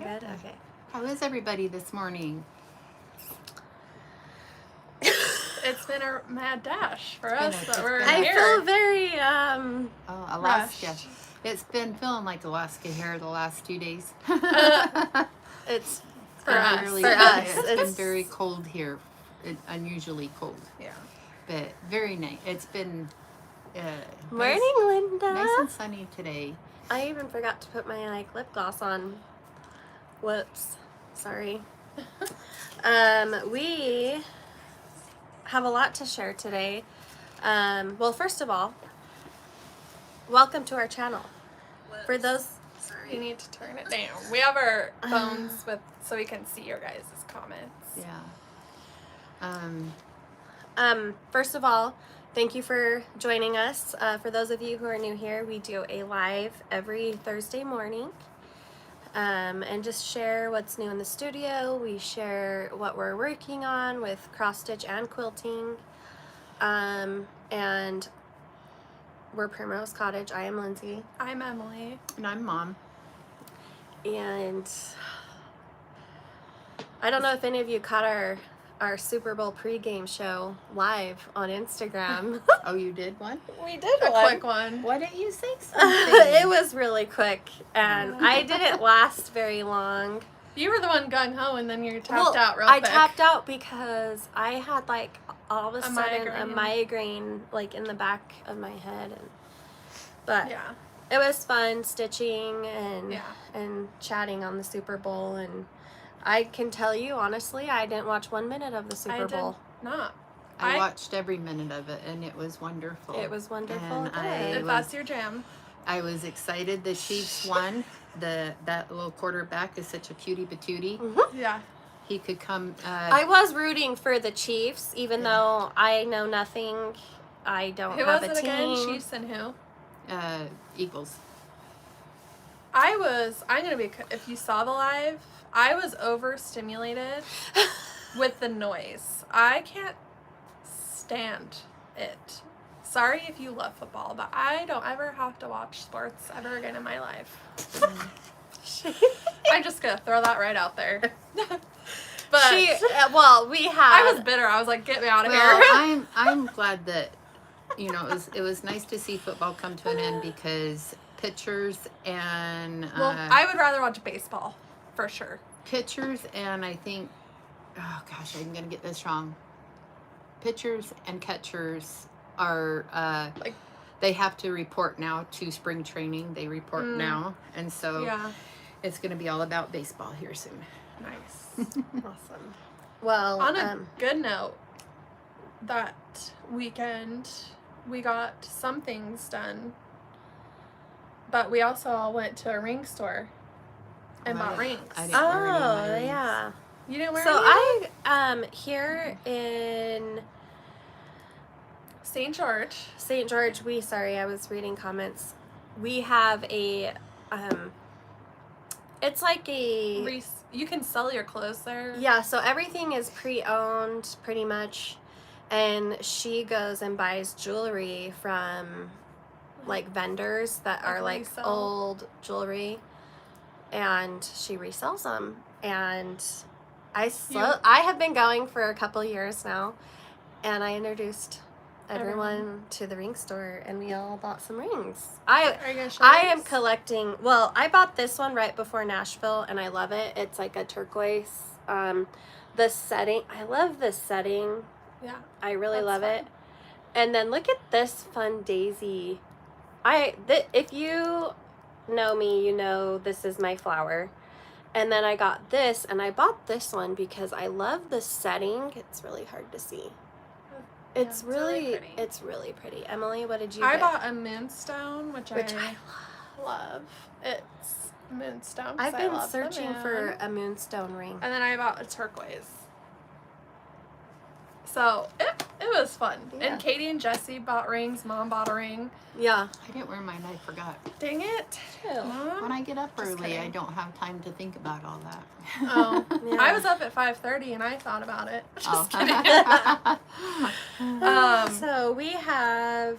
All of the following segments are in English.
good? Okay. How is everybody this morning? It's been a mad dash for us, but we're I here. feel very, Alaska. Rushed. It's been feeling like Alaska here the last 2 days. it's For us. Really, For us. It's been It's- very cold here. Unusually cold. Yeah. But very nice. It's been morning, Linda. nice and sunny today. I even forgot to put my lip gloss on. Whoops. Sorry. We have a lot to share today. Well, first of all, welcome to our channel. For those, You need to turn it down. We have our phones with so we can see your guys' comments. Yeah. First of all, thank you for joining us. For those of you who are new here, we do a live every Thursday morning. And just share what's new in the studio. We share what we're working on with cross stitch and quilting. And we're Primrose Cottage. I am Lindsay. I'm Emily. And I'm Mom. And I don't know if any of you caught our Super Bowl pregame show live on Instagram. Oh, you did one? We did A quick one. Why didn't you say something? It was really quick, and I didn't last very long. You were the one gung ho, and then you tapped out real I quick. tapped out because I had all of a A sudden a migraine. migraine in the back of my head, but Yeah. it was fun stitching and Yeah. and chatting on the Super Bowl. And I can tell you honestly, I didn't watch 1 minute of the Super Bowl. Did not. I watched every minute of it, and it was wonderful. It was wonderful. And Good. If that's your jam. I was excited the Chiefs won. That little quarterback is such a cutie patootie. Yeah. He could come. I was rooting for the Chiefs, even though I know nothing. I don't Who have was a it team. again? Chiefs and who? Eagles. I'm going to be, if you saw the live, I was overstimulated with the noise. I can't stand it. Sorry if you love football, but I don't ever have to watch sports ever again in my life. I'm just going to throw that right out there. But we had. I was bitter. I was like, get me out of Well, here. I'm glad that it was nice to see football come to an end because pitchers and Well, I would rather watch baseball, for sure. pitchers and I think, oh gosh, I'm gonna get this wrong. Pitchers and catchers are they have to report now to spring training. They report now, and so Yeah. it's gonna be all about baseball here soon. Nice. Awesome. Well, On a good note, that weekend we got some things done, but we also all went to a ring store and bought rings. I didn't wear any of my rings. yeah. You didn't wear So any? here in St. George. St. George, I was reading comments. We have a it's like a You can sell your clothes there. yeah, so everything is pre-owned pretty much, and she goes and buys jewelry from vendors that are resell. old jewelry, and she resells them. And I have been going for a couple years now, and I introduced everyone to the ring store, and we all bought some rings. Are you gonna show I am us? collecting. Well, I bought this one right before Nashville, and I love it. It's like a turquoise. The setting, I love this setting. Yeah. I really That's love fun. it. And then look at this fun daisy. If you know me, you know this is my flower. And then I got this, and I bought this one because I love the setting. It's really hard to see. It's really really pretty. Emily, what did you I get? bought a moonstone, which Which I love. It's moonstone. 'cause I've I been love the searching moon. for a moonstone ring. And then I bought a turquoise. So it was fun. Yeah. And Katie and Jesse bought rings. Mom bought a ring. Yeah. I didn't wear mine. I forgot. Dang it. Mom. When I get up Just early, kidding. I don't have time to think about all that. Oh, Yeah. I was up at 5:30 and I thought about it. Just Oh. kidding. So we have.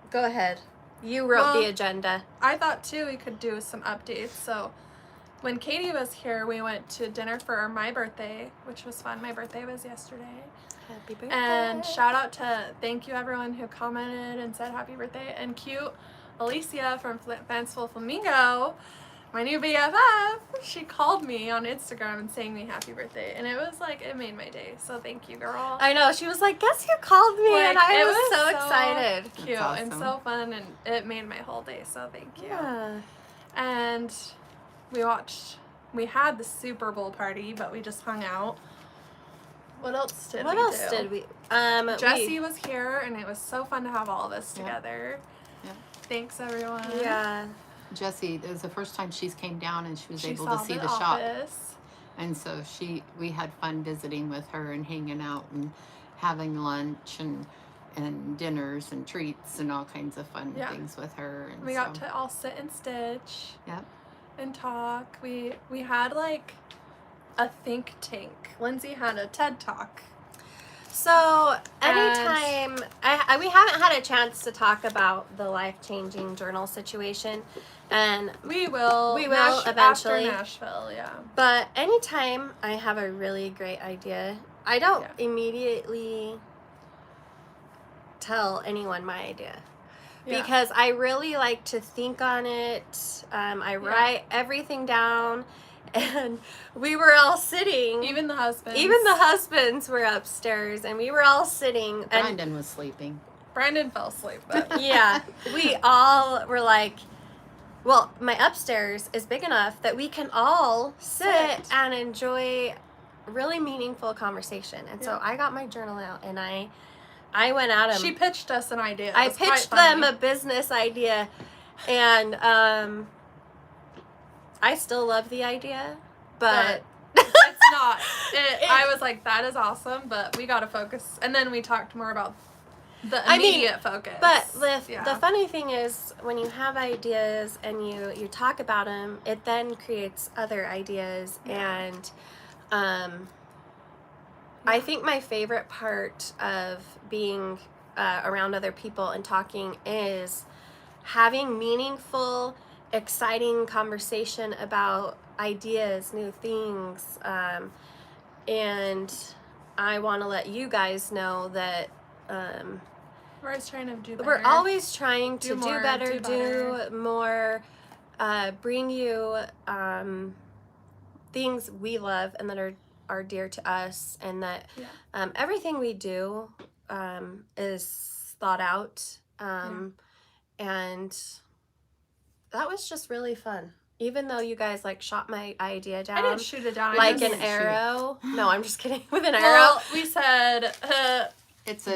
Go ahead. You wrote Well, the agenda. I thought too we could do some updates. So when Katie was here, we went to dinner for my birthday, which was fun. My birthday was yesterday. Happy birthday. And shout out thank you everyone who commented and said happy birthday. And cute Alicia from Fanciful Flamingo, my new BFF, she called me on Instagram and sang me happy birthday. And it was like, it made my day. So thank you, girl. I know. She was like, guess who called me? Like, and I it was so excited. Cute That's and awesome. so fun. And it made my whole day. So thank you. Yeah. And we had the Super Bowl party, but we just hung out. What else did we do? Jessie was here, and it was so fun to have all of us together. Yeah. Thanks, everyone. Yeah. Jessie, it was the first time she's came down and she was able saw to see the shop. office. And so we had fun visiting with her and hanging out and having lunch and dinners and treats and all kinds of fun things with her. And we got to all sit and stitch. Yep. And talk. We had like a think tank. Lindsay had a TED Talk. So anytime we haven't had a chance to talk about the life-changing journal situation, and we will eventually after Nashville, yeah. But anytime I have a really great idea, I don't immediately tell anyone my idea. Because I really like to think on it. I write everything down. And we were all sitting. Even the husbands were upstairs, and we were all sitting. Brandon was sleeping. Brandon fell asleep. But yeah, we all were like, well, my upstairs is big enough that we can all sit and enjoy really meaningful conversation. And so I got my journal out, and I went at them. She pitched us an idea. I pitched them a business idea, and I still love the idea, but it's not. I was like, that is awesome, but we got to focus. And then we talked more about the immediate focus. But the funny thing is, when you have ideas and you talk about them, it then creates other ideas. And I think my favorite part of being around other people and talking is having meaningful, exciting conversation about ideas, new things, and I want to let you guys know that we're always trying to do better. We're always trying to do more, better, do better. do more, bring you things we love and that are dear to us, and that everything we do is thought out, and that was just really fun. Even though you guys like shot my idea down. I didn't shoot it down. Like an arrow. No, I'm just kidding. With an arrow. Well, we said it's a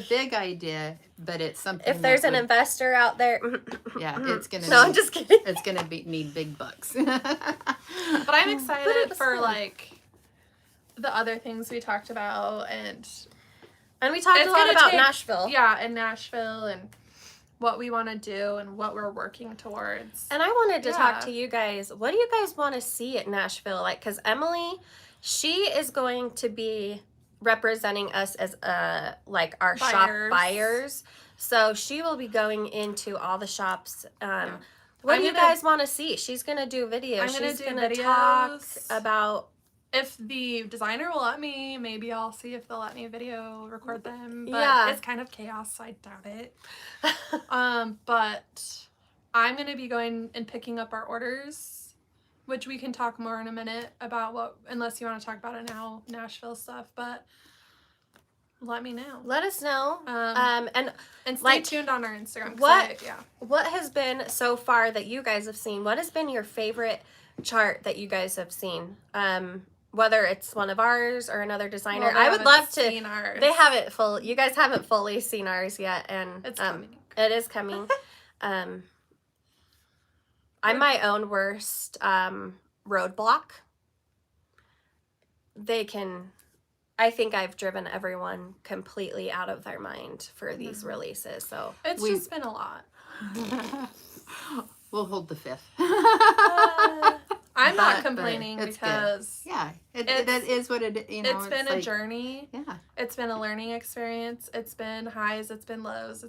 big idea, but it's something. If there's an investor out there, it's gonna. No, I'm just kidding. It's gonna need big bucks. But I'm excited for like the other things we talked about, and we talked a lot about Nashville. Yeah, and Nashville, and what we want to do and what we're working towards. And I wanted to talk to you guys. What do you guys want to see at Nashville? Like, because Emily, she is going to be representing us as like our shop buyers. So she will be going into all the shops. What do you guys want to see? She's going to do videos. She's going to talk about... If the designer will let me, maybe I'll see if they'll let me video record them. But it's kind of chaos, so I doubt it. But I'm going to be going and picking up our orders, which we can talk more in a minute about what, unless you want to talk about it now, Nashville stuff, but let me know. Let us know. And stay tuned on our Instagram. What has been so far that you guys have seen? What has been your favorite chart that you guys have seen? Whether it's one of ours or another designer. I would love to. Ours. They haven't you guys haven't fully seen ours yet, and it's coming. It is coming. I'm my own worst roadblock. I think I've driven everyone completely out of their mind for these releases. So it's just been a lot. We'll hold the fifth. I'm not complaining because that is what it. It's been a journey. Yeah, it's been a learning experience. It's been highs. It's been lows.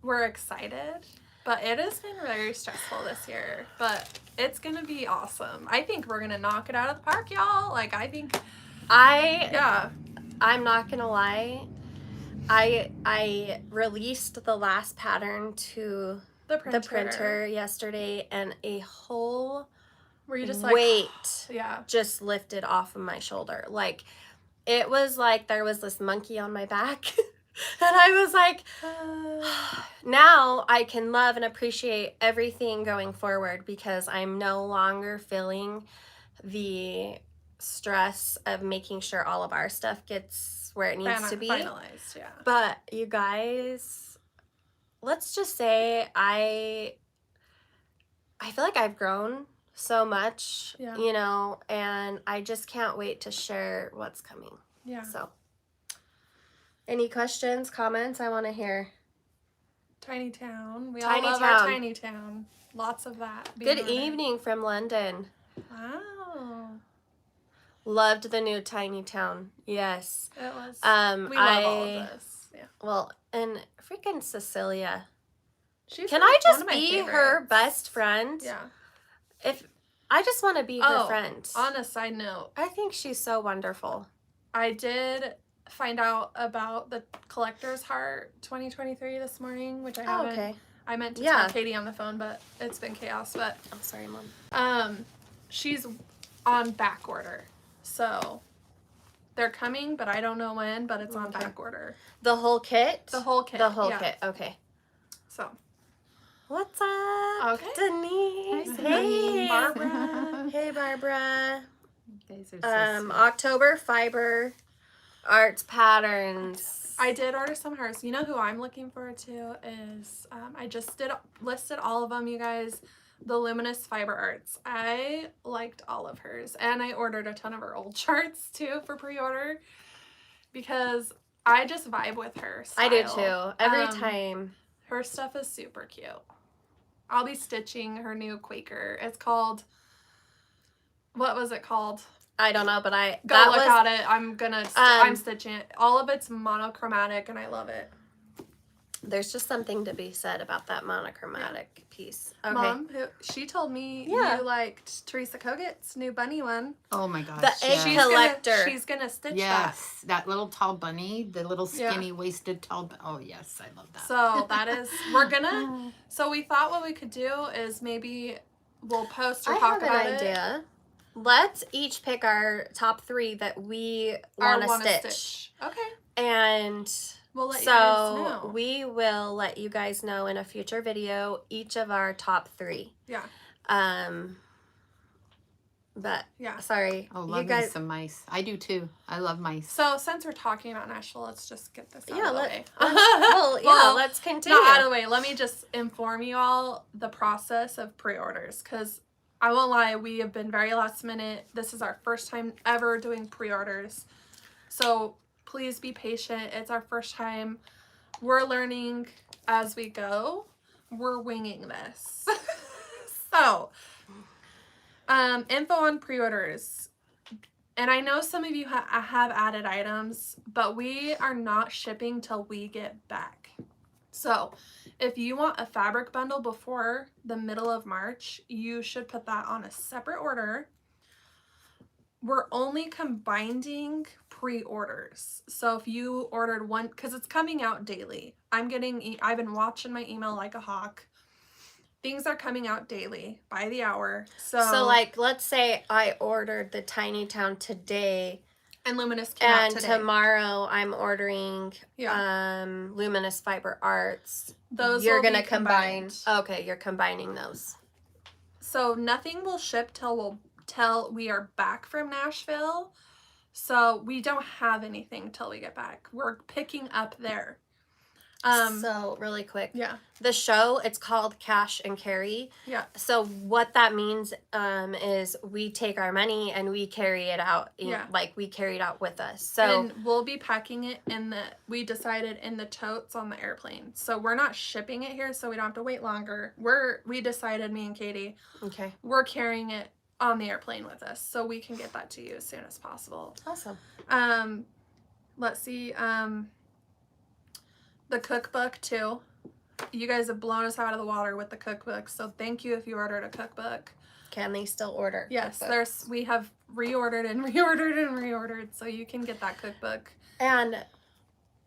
We're excited, But it has been very stressful this year. But it's going to be awesome. I think we're going to knock it out of the park, y'all. Like, I think... Yeah. I'm not going to lie. I released the last pattern to the printer yesterday, and a whole Were you just weight yeah, just lifted off of my shoulder. Like, it was like there was this monkey on my back. And I was like, now I can love and appreciate everything going forward because I'm no longer feeling the stress of making sure all of our stuff gets where it needs to be. Finalized, yeah. But you guys, let's just say I feel like I've grown so much, you know, and I just can't wait to share what's coming. Yeah. So, any questions, comments? I want to hear. Tiny town. We Tiny all love town. our tiny town. Lots of that. Good evening from London. Wow. Loved the new tiny town. Yes. It was. We love all of this. Yeah. Well, and freaking Cecilia. Can I just be her best friend? Yeah. If I just want to be her friend. On a side note, I think she's so wonderful. I did find out about the Collector's Heart 2023 this morning, which I haven't. Okay. I meant to tell Katie on the phone, but it's been chaos. But I'm sorry, Mom. She's on back order, so they're coming, but I don't know when. But it's on back order. The whole kit. The whole kit. The whole kit. Okay. So. What's up, okay. Denise? Hi, hey, Barbara. Hey, Barbara. You guys are so sweet. October fiber arts patterns. I did order some hers. You know who I'm looking forward to is I just listed all of them, you guys. The Luminous Fiber Arts. I liked all of hers, and I ordered a ton of her old charts too for pre-order because I just vibe with her style. I do too. Every time. Her stuff is super cute. I'll be stitching her new Quaker. It's called, what was it called? I don't know, but Go look at it. I'm stitching it. All of it's monochromatic, and I love it. There's just something to be said about that monochromatic piece. Okay. Mom, she told me you liked Teresa Kogut's new bunny one. Oh my gosh. The egg collector. She's gonna stitch that. Yes, that little tall bunny, the little skinny waisted tall. Oh yes, I love that. So that is, so we thought what we could do is maybe we'll post or talk about it. I have an idea. Let's each pick our top 3 that we want to stitch. Okay. And we'll let you guys know. We will let you guys know in a future video each of our top 3. Yeah. But sorry. Oh, love me some mice. I do too. I love mice. So since we're talking about Nashville, let's just get this out of the way. Let's continue. Not out of the way. Let me just inform you all the process of pre-orders, because I won't lie, we have been very last minute. This is our first time ever doing pre-orders. So please be patient. It's our first time. We're learning as we go. We're winging this. So, info on pre-orders. And I know some of you have added items, but we are not shipping till we get back. So, if you want a fabric bundle before the middle of March, you should put that on a separate order. We're only combining pre-orders. So if you ordered one, because it's coming out daily. I've been watching my email like a hawk. Things are coming out daily by the hour. So like, let's say I ordered the Tiny Town today. And Luminous came out today. And tomorrow I'm ordering Luminous Fiber Arts. Those you're will gonna be combine. Okay, you're combining those. So nothing will ship till we are back from Nashville. So we don't have anything till we get back. We're picking up there. So really quick. Yeah. The show, it's called Cash and Carry. Yeah. So what that means is we take our money and we carry it out. Like we carry it out with us. So and we'll be packing it we decided in the totes on the airplane. So we're not shipping it here, so we don't have to wait longer. We decided, me and Katie. Okay. We're carrying it on the airplane with us, so we can get that to you as soon as possible. Awesome. Let's see. The cookbook too. you guys have blown us out of the water with the cookbooks. So thank you if you ordered a cookbook. Can they still order? Yes, cookbooks? we have reordered and reordered and reordered, so you can get that cookbook. And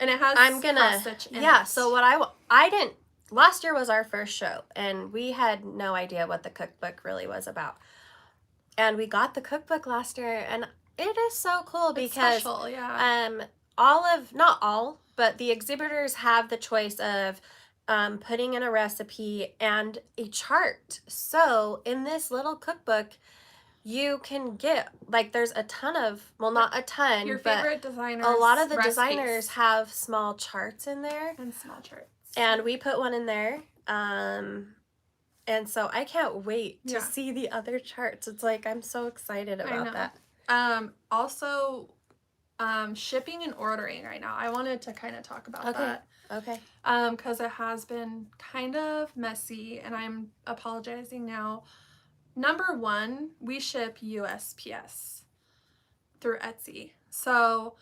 it has cross stitch in it. So what I didn't, last year was our first show, and we had no idea what the cookbook really was about. And we got the cookbook last year, and it is so cool because it's special, yeah. Not all, but the exhibitors have the choice of putting in a recipe and a chart. So in this little cookbook, you can get, like, there's a ton of, well, not a ton, your but favorite designers. A lot of the recipes. Designers have small charts in there. And small charts. And we put one in there. And so I can't wait to see the other charts. It's like, I'm so excited about that. Also, shipping and ordering right now. I wanted to kind of talk about that. Okay. Because it has been kind of messy, and I'm apologizing now. Number one, we ship USPS through Etsy. So,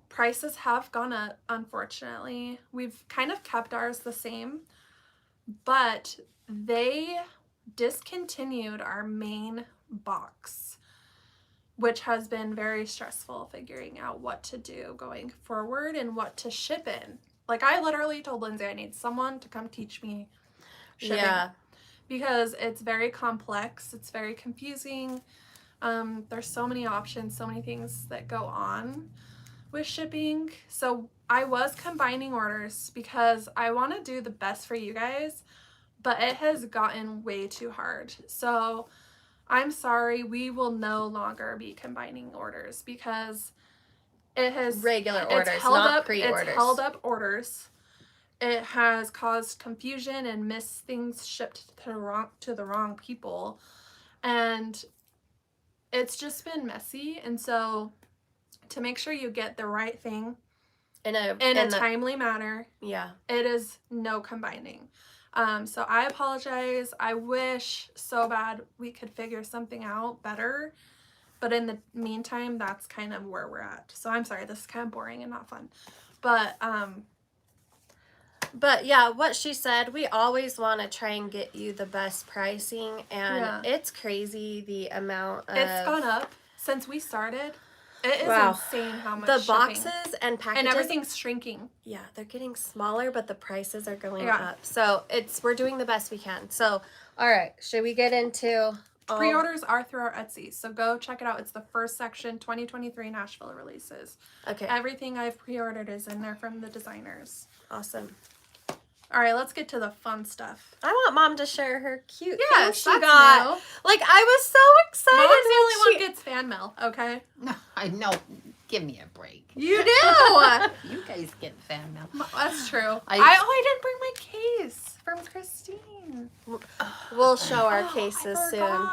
prices have gone up, unfortunately. We've kind of kept ours the same, but they discontinued our main box, which has been very stressful figuring out what to do going forward and what to ship in. Like, I literally told Lindsay I need someone to come teach me shipping. Yeah. Because it's very complex. It's very confusing. There's so many options, so many things that go on with shipping. So I was combining orders because I want to do the best for you guys, but it has gotten way too hard. So I'm sorry, we will no longer be combining orders because it has regular orders, not pre-orders. It's held up orders. It has caused confusion and missed things shipped to the wrong people, and it's just been messy. And so, to make sure you get the right thing in a timely manner, it is no combining. So I apologize. I wish so bad we could figure something out better, but in the meantime, that's kind of where we're at. So I'm sorry, this is kind of boring and not fun, But yeah, what she said, we always want to try and get you the best pricing, and it's crazy the amount of... It's gone up since we started. It is insane how much the shipping. Boxes and packages... And everything's shrinking. Yeah, they're getting smaller, but the prices are going up. So we're doing the best we can. So, all right, should we get into... Pre-orders are through our Etsy, so go check it out. It's the first section, 2023 Nashville releases. Okay. Everything I've pre-ordered is in there from the designers. Awesome. All right, let's get to the fun stuff. I want Mom to share her cute things she got. New. Like, I was so excited. Mom's the only one who gets fan mail, okay? No, I know. Give me a break. You do. You guys get fan mail. That's true. I didn't bring my case from Christine. We'll show our cases soon.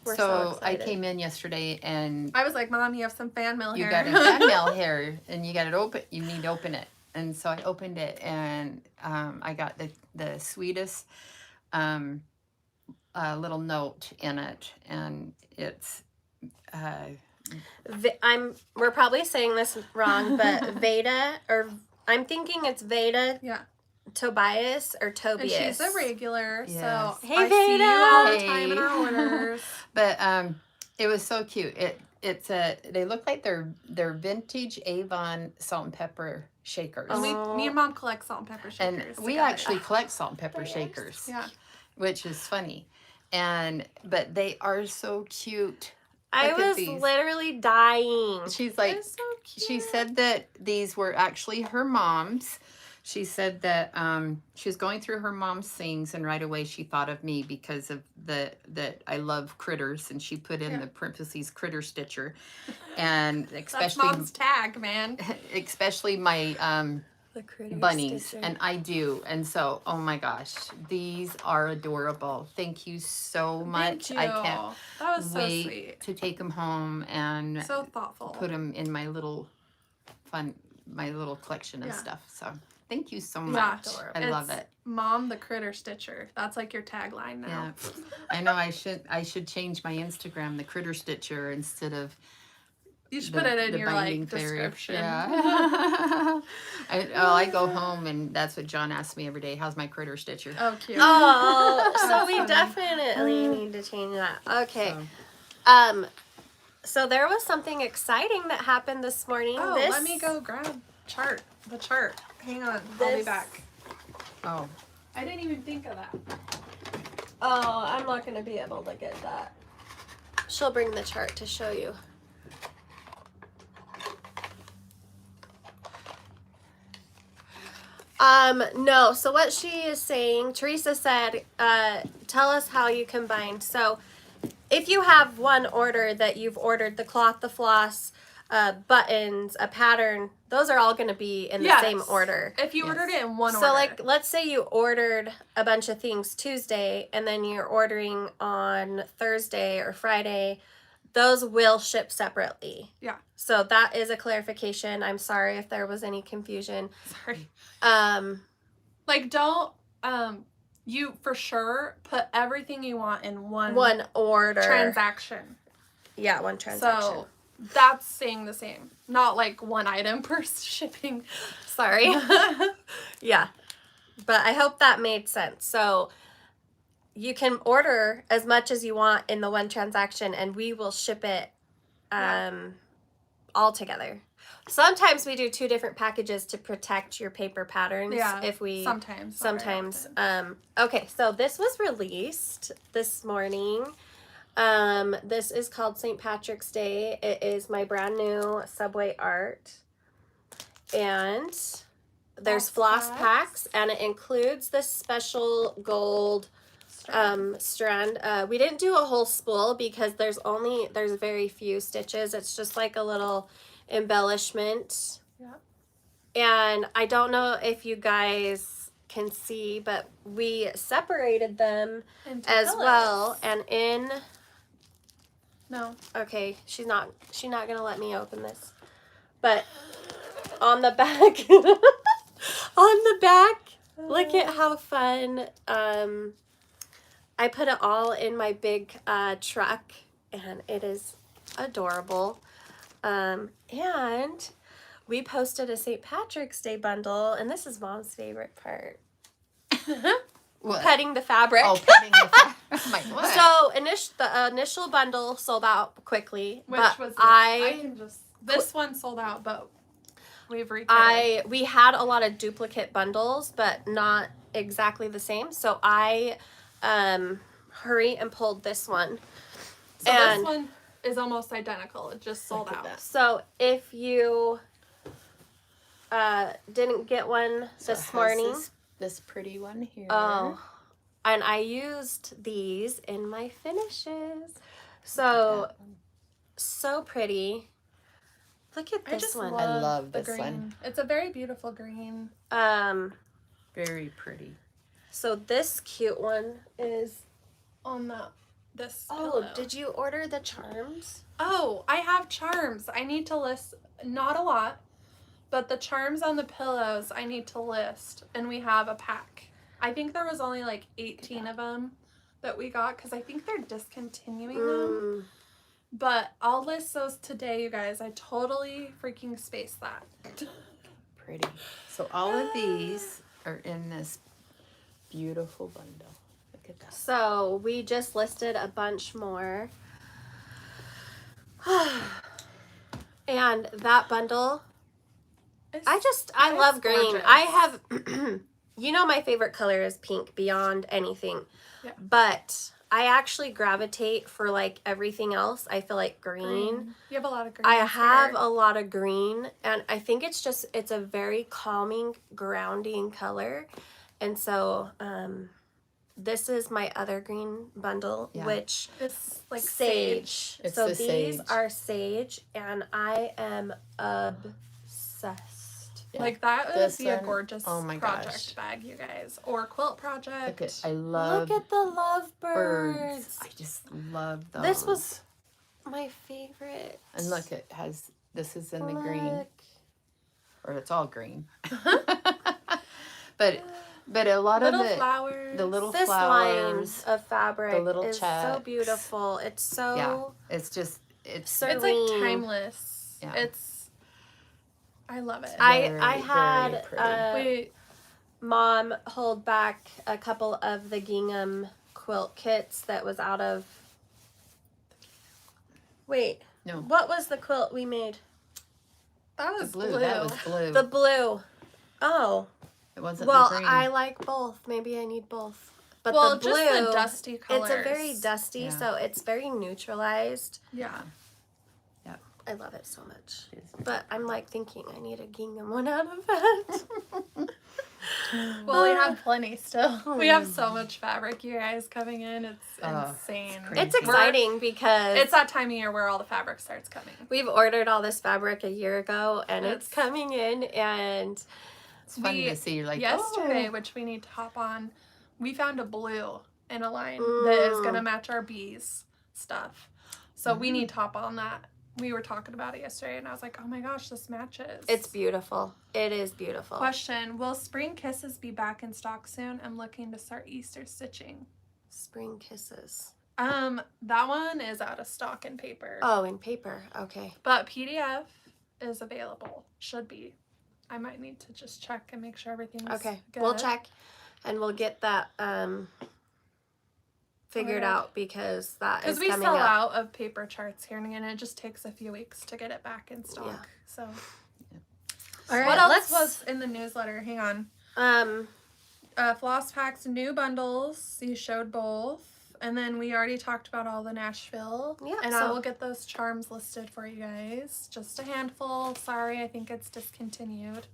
We're so I came in yesterday and I was like, Mom, you have some fan mail here. You got a fan mail here, and you got it open. You need to open it. And so I opened it, and I got the sweetest little note in it, and it's we're probably saying this wrong, but Veda, or I'm thinking it's Veda. Yeah. Tobias or Tobias. And she's a regular, so hey, I Veda. see you all the time in our orders. But it was so cute. They look like they're vintage Avon salt and pepper shakers. And me and Mom collect salt and pepper shakers. And we actually collect salt and pepper shakers. Yeah. Which is funny. But they are so cute. I was literally dying. She's like, so cute. She said that these were actually her mom's. She said that she was going through her mom's things, and right away she thought of me because of that I love critters, and she put in the parentheses critter stitcher, and especially that's Mom's tag, man. Especially my the bunnies, stitcher. and I do, and so oh my gosh, these are adorable. Thank you so much. Thank you. I can't that was wait so sweet. to take them home and so thoughtful. Put them in my little collection of stuff. So. Thank you so much. I love it. Mom, the critter stitcher. That's like your tagline now. Yeah. I know I should change my Instagram, the critter stitcher, instead of You should put it in the your binding like theory. description. Yeah. I go home and that's what John asks me every day. How's my critter stitcher? Oh, cute. Oh, so That's we funny. definitely need to change that. Okay. So, So there was something exciting that happened this morning. Oh, let me go grab the chart. Hang on, I'll be This- back. oh, I didn't even think of that. Oh, I'm not going to be able to get that. She'll bring the chart to show you. No, so what she is saying, Teresa said, tell us how you combined. So if you have one order that you've ordered, the cloth, the floss, buttons, a pattern, those are all going to be in the same order. If you ordered it in one So order. like, let's say you ordered a bunch of things Tuesday and then you're ordering on Thursday or Friday, those will ship separately. Yeah. So that is a clarification. I'm sorry if there was any confusion. Sorry. Like, don't, you for sure put everything you want in one order. transaction. Yeah, one transaction. So that's staying the same. Not like one item per shipping. Sorry. Yeah. But I hope that made sense. So you can order as much as you want in the one transaction and we will ship it all together. Sometimes we do 2 different packages to protect your paper patterns. Yeah. If we Sometimes. Okay, so this was released this morning. This is called St. Patrick's Day. It is my brand new Subway art. And there's floss packs and it includes this special gold strand. We didn't do a whole spool because there's very few stitches. It's just like a little embellishment. Yeah. And I don't know if you guys can see, but we separated them Into as pillows. well. And in Okay, she's not gonna let me open this. But on the back look at how fun. I put it all in my big truck and it is adorable. And we posted a St. Patrick's Day bundle, and this is Mom's favorite part. what? Cutting the fabric. Oh, cutting the fabric. I'm like, what? So the initial bundle sold out quickly. which but was this? This one sold out, but we've recreated. we had a lot of duplicate bundles, but not exactly the same. So I hurry and pulled this one. So and this one is almost identical. It just sold Look at out. that. So if you didn't get one So it this has morning, this pretty one here. oh, and I used these in my finishes. So That one. so pretty. Look at I this just one. love the this green. one. It's a very beautiful green. Very pretty. So this cute one is. On this Oh, pillow. did you order the charms? Oh, I have charms. I need to list, not a lot, but the charms on the pillows I need to list, and we have a pack. I think there was only like 18 of them that we got because I think they're discontinuing them. But I'll list those today, you guys. I totally freaking spaced that. Pretty. So all of these are in this beautiful bundle. Look at that. So we just listed a bunch more. And that bundle, I love green. gorgeous. I have, you know, my favorite color is pink beyond anything. Yeah. But I actually gravitate for like everything else. I feel like green. You have a lot of green. I have a lot of green, and I think it's a very calming, grounding color. And so, this is my other green bundle, Yeah. which It's like sage. It's So the these sage. are sage, and I am obsessed. Yeah. Like that would This be a one- gorgeous oh my project gosh. bag, you guys, or quilt project. Look at, I love Look at the lovebirds. birds. I just love those. This was my favorite. And look, it has, this is in the green, Look. or it's all green. But a lot Little of flowers. the little This flowers, line of fabric little is so checks. beautiful. It's so yeah, it's just, it's serene. It's like timeless. Yeah. I love it. I had very pretty. Wait, Mom hold back a couple of the gingham quilt kits that was out of. Wait. No. What was the quilt we made? that The was blue. blue. That was blue. The blue. Oh. It wasn't Well, the green. I like both. Maybe I need both. But well, the blue, just the dusty colors. it's a very dusty, Yeah. so it's very neutralized. Yeah. I love it so much. It is. But I'm like thinking I need a gingham one out of that. Well, we have plenty still. We have so much fabric, you guys, coming in. It's insane. crazy. It's exciting because It's that time of year where all the fabric starts coming. we've ordered all this fabric a year ago and it's It's- coming in, and It's fun to see. You're like, yesterday, oh. which we need to hop on, we found a blue in a line that is going to match our bees stuff. So we need to hop on that. We were talking about it yesterday, and I was like, oh my gosh, this matches. it's beautiful. It is beautiful. Question, will Spring Kisses be back in stock soon? I'm looking to start Easter stitching. Spring Kisses. That one is out of stock in paper. Oh, in paper. Okay. But PDF is available. Should be. I might need to just check and make sure everything's Okay. good. We'll check and we'll get that figured Ordered. out because that is Because we coming sell up. out of paper charts here, and it just takes a few weeks to get it back in stock. Yeah. So, All right. what else let's was in the newsletter? Hang on. Floss Packs new bundles. You showed both, and then we already talked about all the Nashville. Yeah, And I so- will get those charms listed for you guys. Just a handful. Sorry, I think it's discontinued.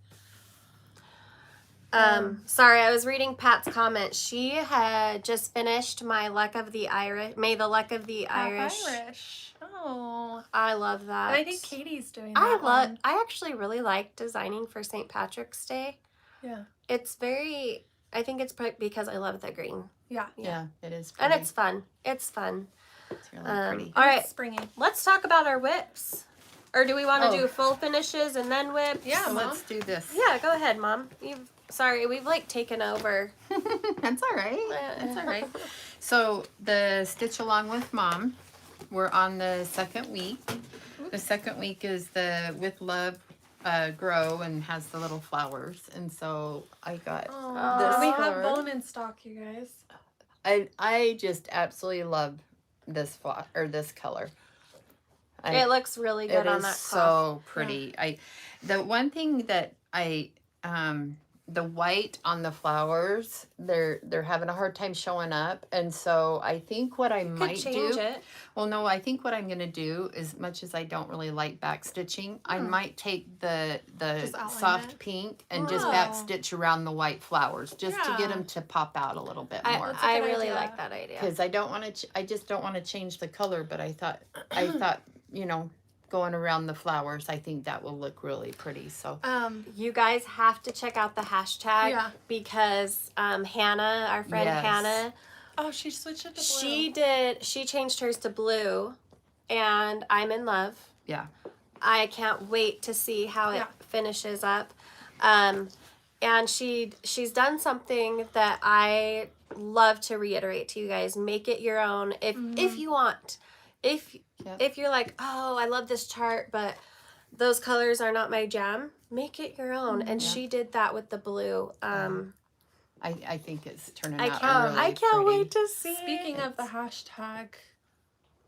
Sorry, I was reading Pat's comment. She had just finished my Luck of the Irish. May the Luck of the Irish. Irish. Oh. I love that. And I think Katie's doing I that love. one. I actually really like designing for St. Patrick's Day. Yeah. It's very. I think it's because I love the green, Yeah. Yeah, it is. and Pretty. it's fun. It's fun. It's really pretty. All right, It's springy. let's talk about our whips. Or do we want to Oh. do full finishes and then whips? Yeah, So Mom. let's do this. Yeah, go ahead, Mom. Sorry, we've like taken over. That's all right. That's all right. So the Stitch Along with Mom, we're on the second week. The second week is the With Love Grow and has the little flowers. And so I got Oh, this we flower. have bone in stock, you guys. I just absolutely love this flower or this color. It looks really good It on is that cloth. so pretty. The one thing that the white on the flowers, they're having a hard time showing up, and so I think what I might change do. it. Well, no, I think what I'm gonna do, as much as I don't really like back stitching, I might take the Just outline soft it? pink and just Oh. back stitch around the white flowers, just to get Yeah. them to pop out a little bit I, more. That's a I good really idea. like that idea. Because I don't want to. I just don't want to change the color. But I thought, going around the flowers, I think that will look really pretty. So You guys have to check out the hashtag Yeah. because Hannah, our friend Yes. Hannah, Oh, she switched it to blue. she changed hers to blue, and I'm in love. yeah, I can't wait to see how it Yeah. finishes up. And she's done something that I love to reiterate to you guys. Make it your own if you want. If you're like, oh, I love this chart, but those colors are not my jam, make it your own. And she did that with the blue. I think it's turning I out can't really I can't pretty. wait to see. Speaking of the hashtag,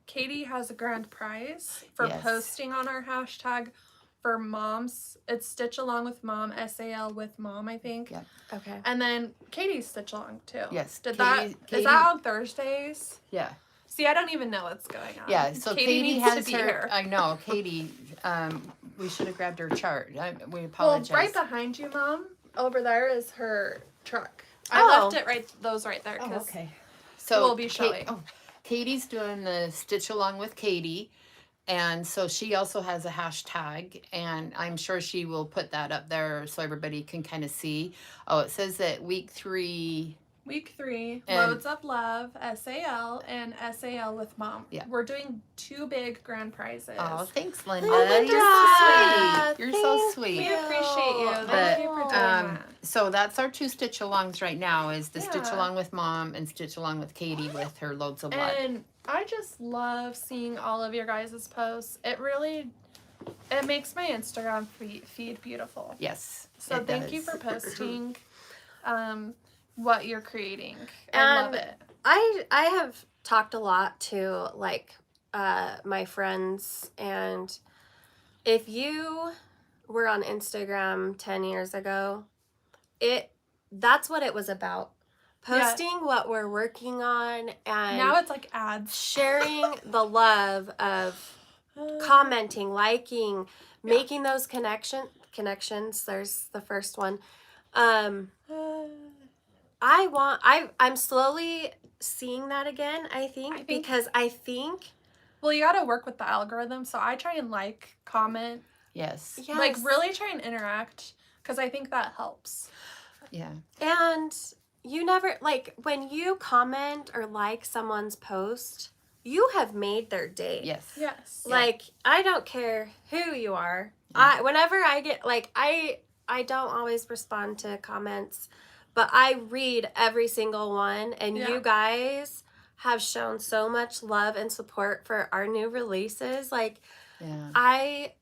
Katie has a grand prize for Yes. posting on our hashtag for moms. It's Stitch Along with Mom, SAL with Mom, I think. Yeah. Okay. And then Katie's Stitch Along too. Yes, Is Katie- that on Thursdays? Yeah, See, I don't even know what's going on. yeah. So Katie needs has to be her. here. I know Katie. We should have grabbed her chart. We Well, apologize. right behind you, Mom, over there is her truck. I Oh. left it right there. Oh, 'Cause okay. So we'll be showing. Katie's doing the Stitch Along with Katie, and so she also has a hashtag, and I'm sure she will put that up there so everybody can kind of see. Oh, it says that week 3. Week 3, And- Loads of Love, SAL, and SAL with Mom. Yeah. We're doing 2 big grand prizes. Oh, thanks, Linda. Linda. You're so sweet. You're so Thank sweet. We appreciate you. But, Thank you for doing that. So that's our 2 Stitch Alongs right now, is the Stitch Yeah. Along with Mom and Stitch Along with Katie with her Loads of Love. And I just love seeing all of your guys' posts. It really It makes my Instagram feed beautiful. Yes. So it thank you does. for posting what you're creating. I And love it. I have talked a lot to like my friends, and if you were on Instagram 10 years ago, that's what it was about. Posting what we're working on and Now it's like ads. sharing the love of commenting, liking, making those connections. There's the first one. I'm slowly seeing that again, I think because I think well, you got to work with the algorithm, so I try and like, comment, Yes. like really try and interact, because I think that helps. Yeah. And you never, like, when you comment or like someone's post, you have made their day. Yes. Like, I don't care who you are. Whenever I get, like, I don't always respond to comments, but I read every single one, and you guys have shown so much love and support for our new releases. Like, I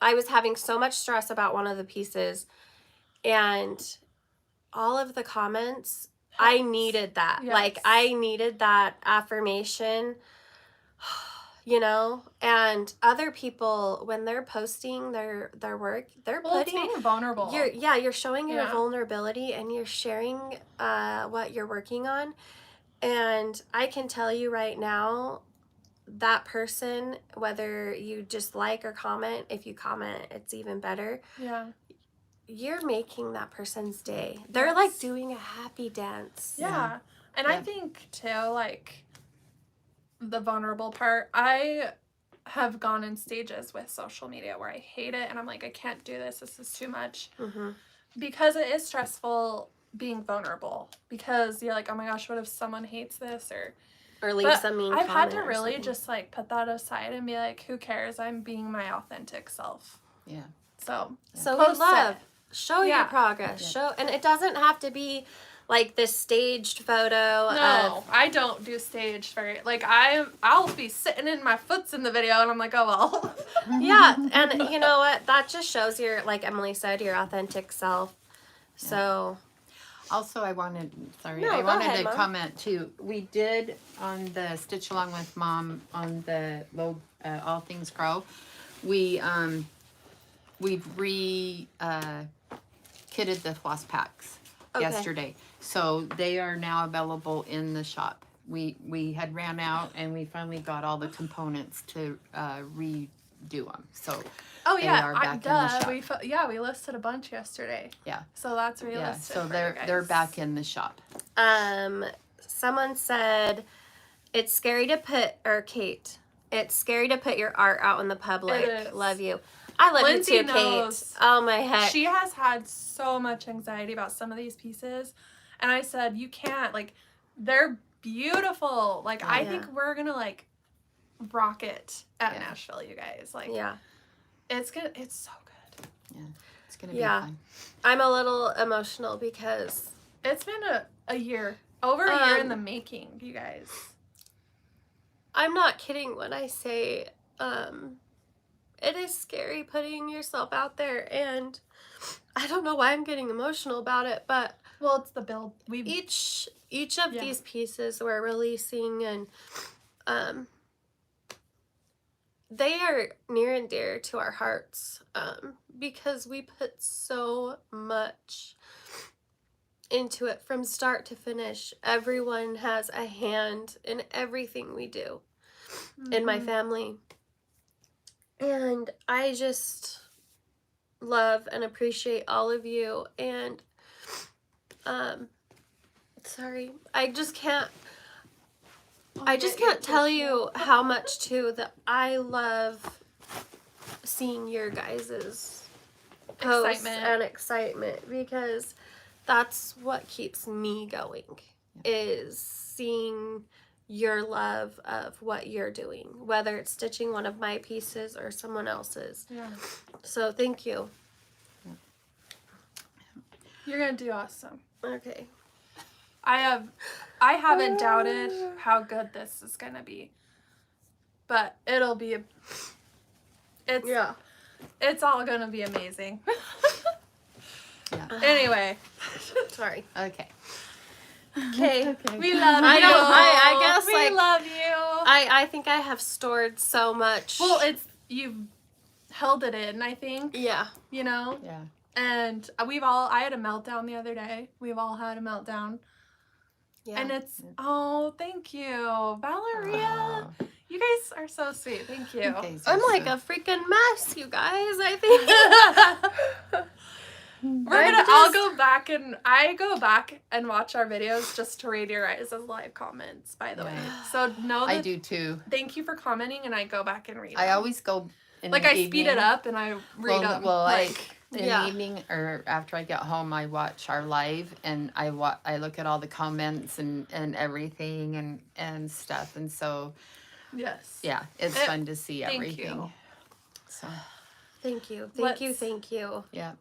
was having so much stress about one of the pieces, and all of the comments, I needed that. Yes. Like, I needed that affirmation, you know? And other people, when they're posting their work, they're it's being vulnerable. You're showing your vulnerability, and you're sharing what you're working on. And I can tell you right now, that person, whether you just like or comment, if you comment, it's even better. Yeah. You're making that person's day. They're like doing a happy dance. Yeah. And I think too, like, the vulnerable part, I have gone in stages with social media where I hate it and I'm like, I can't do this. This is too much. Because it is stressful being vulnerable, because you're like, oh my gosh, what if someone hates this or leave some mean comment. I've had to really just like put that aside and be like, who cares? I'm being my authentic self. Yeah. So we love. Show your progress. Show, and it doesn't have to be like this staged photo. No, I don't do staged very. Like, I'll be sitting in my foots in the video, and I'm like, oh well. Yeah, and you know what? That just shows your, like Emily said, your authentic self. So. Also, I wanted ahead, to comment too. We did on the Stitch Along with Mom on the All Things Grow. We've kitted the floss packs yesterday, so they are now available in the shop. We had ran out, and we finally got all the components to redo them. So they are back in the shop. We listed a bunch yesterday. Yeah. So that's realistic. So they're back in the shop. Someone said it's scary to put, Kate. It's scary to put your art out in the public. It is. Love you. I love Lindsay you too, knows. Kate. Oh my heck. She has had so much anxiety about some of these pieces. And I said, you can't. Like, they're beautiful. Like, I think we're going to, like, rock it at Nashville, you guys. Like, it's so good. Yeah. It's going to be fun. I'm a little emotional because it's been a year. Over a year in the making, you guys. I'm not kidding when I say it is scary putting yourself out there, and I don't know why I'm getting emotional about it, but it's the build. Each of these pieces we're releasing, and they are near and dear to our hearts, because we put so much into it from start to finish. Everyone has a hand in everything we do in my family. And I just love and appreciate all of you. And sorry, I just can't tell you how much too that I love seeing your guys' posts and excitement, because that's what keeps me going, is seeing your love of what you're doing, whether it's stitching one of my pieces or someone else's. Yeah. So thank you. You're gonna do awesome. Okay. I haven't doubted how good this is gonna be, but it'll be It's all gonna be amazing. Yeah. Anyway, Sorry. Okay. Okay. we love you. I guess, we like, love you. I think I have stored so much. Well, you've held it in, I think. Yeah. You know? Yeah. And I had a meltdown the other day. We've all had a meltdown. Yeah. And thank you, Valeria. You guys are so sweet. Thank you. I'm like a freaking mess, you guys, I think. I'll go back and watch our videos just to read your guys' live comments, by the way. So know that I do too. Thank you for commenting, and I go back and read I them. always go in like the I evening. speed it up and I read them. Well, in Yeah. the evening or after I get home, I watch our live and I look at all the comments and everything and stuff. And so, yes. yeah, it's fun to see thank everything. you. So, Thank you. Thank you. yeah.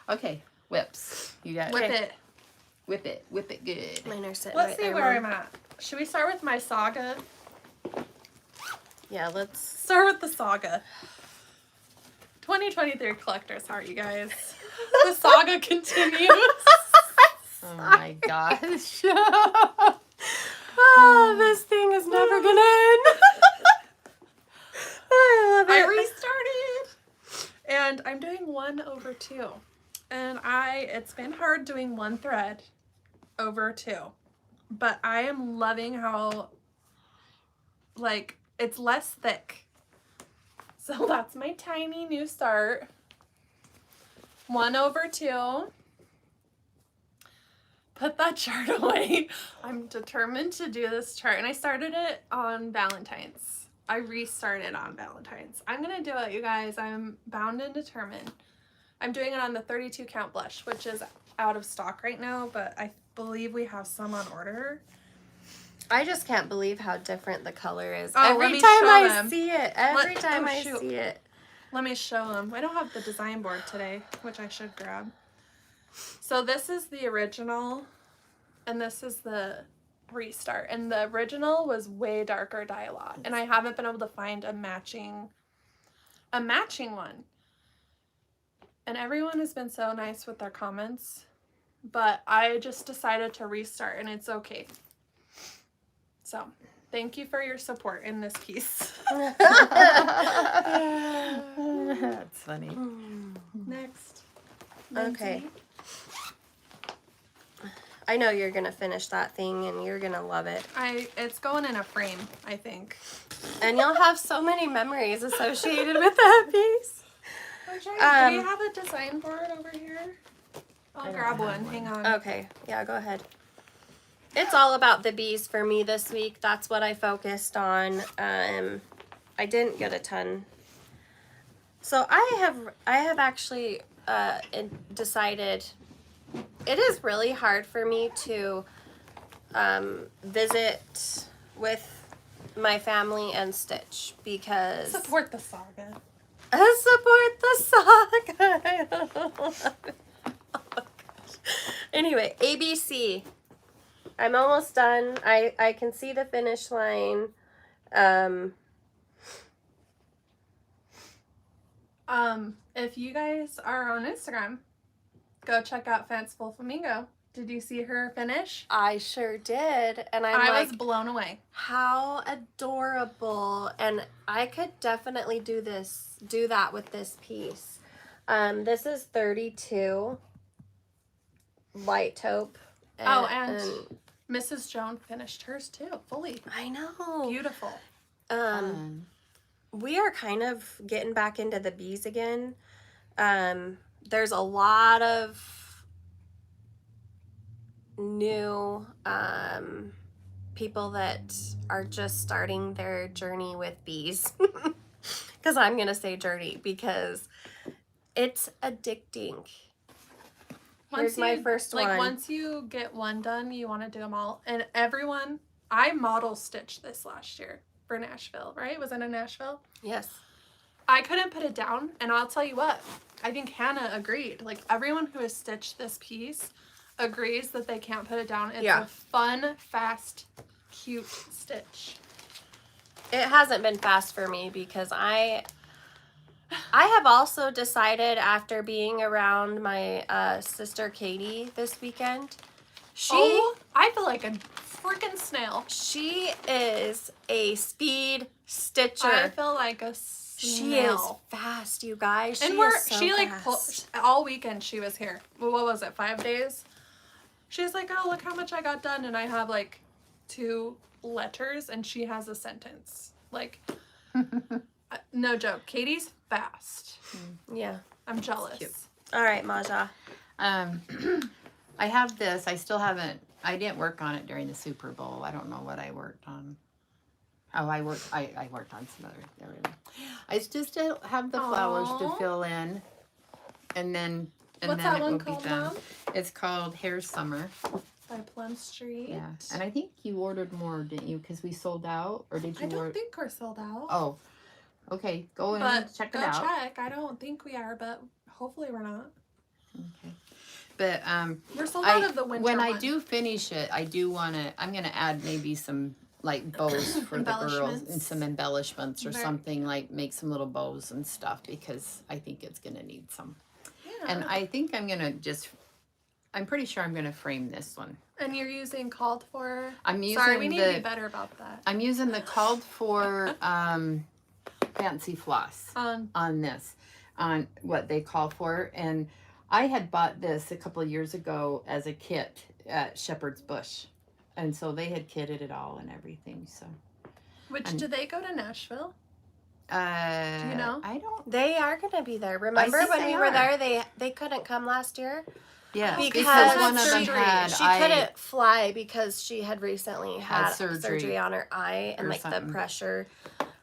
Okay, whips. You got Whip it. Whip it. Whip it good. Mine are sitting Let's right see there, where Mom. I'm at. Should we start with my saga? Yeah, let's. Start with the saga. 2023 collector's heart, you guys. The saga continues. Oh my gosh. Oh, this thing is never gonna end. I love it. I restarted. And I'm doing 1/2. And it's been hard doing one thread over 2. But I am loving how, like, it's less thick. So that's my tiny new start. 1/2. Put that chart away. I'm determined to do this chart. And I started it on Valentine's. I restarted on Valentine's. I'm going to do it, you guys. I'm bound and determined. I'm doing it on the 32 count blush, which is out of stock right now, but I believe we have some on order. I just can't believe how different the color is. Oh, let every me time show I them. see it. Every time I see it. Let me show them. I don't have the design board today, which I should grab. So this is the original, and this is the restart. And the original was way darker dye lot, and I haven't been able to find a matching one. And everyone has been so nice with their comments, but I just decided to restart, and it's okay. So, thank you for your support in this piece. That's funny. Next. Okay. I know you're gonna finish that thing and you're gonna love it. It's going in a frame, I think. And you'll have so many memories associated with that piece. Do you have a design board over here? I'll grab one. Hang on. Okay, yeah, go ahead. It's all about the bees for me this week. That's what I focused on. I didn't get a ton. So I have actually decided it is really hard for me to visit with my family and stitch because Support the saga. support the saga. I love it. Oh my gosh. Anyway, ABC. I'm almost done. I can see the finish line. If you guys are on Instagram, go check out Fanciful Flamingo. Did you see her finish? I sure did. And I was like, blown away. how adorable. And I could definitely do that with this piece. This is 32 light taupe. And Mrs. Joan finished hers too, fully. I know. Beautiful. We are kind of getting back into the bees again. There's a lot of new people that are just starting their journey with bees. Because I'm going to say journey because it's addicting. Here's my first one. Once you get one done, you want to do them all. And everyone, I model stitched this last year for Nashville, right? Was it in Nashville? Yes. I couldn't put it down, and I'll tell you what, I think Hannah agreed. Like, everyone who has stitched this piece agrees that they can't put it down. It's a fun, fast, cute stitch. It hasn't been fast for me because I I have also decided after being around my sister Katie this weekend, I feel like a freaking snail. she is a speed stitcher. I feel like a snail. She is fast, you guys. And She like all weekend she was here. Well, what was it, 5 days? She's like, oh, look how much I got done. And I have like 2 letters and she has a sentence. Like, no joke. Katie's fast. Yeah. I'm jealous. Cute. All right, Maja. I have this. I still haven't. I didn't work on it during the Super Bowl. I don't know what I worked on. Oh, I worked on some other. There we go. I just still have the flowers to fill in, and then What's then that it one will called, be done. Mom? It's called Hair Summer. By Plum Street. Yeah, and I think you ordered more, didn't you? Because we sold out, or did you? I don't think we're sold out. Oh, okay. Go in, But check go it out. check. I don't think we are, but hopefully we're not. Okay. But we're sold out of the winter when I one. do finish it, I do want to. I'm gonna add maybe some like bows for the girls Embellishments. and some embellishments or Very- something, like make some little bows and stuff, because I think it's gonna need some. Yeah. And I think I'm gonna I'm pretty sure I'm gonna frame this one. And you're using called for. I'm using Sorry, we need to be better about that. I'm using the called for fancy floss on this, on what they call for. And I had bought this a couple of years ago as a kit at Shepherd's Bush. And so they had kitted it all and everything. So, Do they go to Nashville? do you know? I don't. They are gonna be there. Remember think when they we were are. there? They couldn't come last year Yeah, because one of them had she couldn't fly because she had recently had surgery surgery on her eye and or like something. the pressure.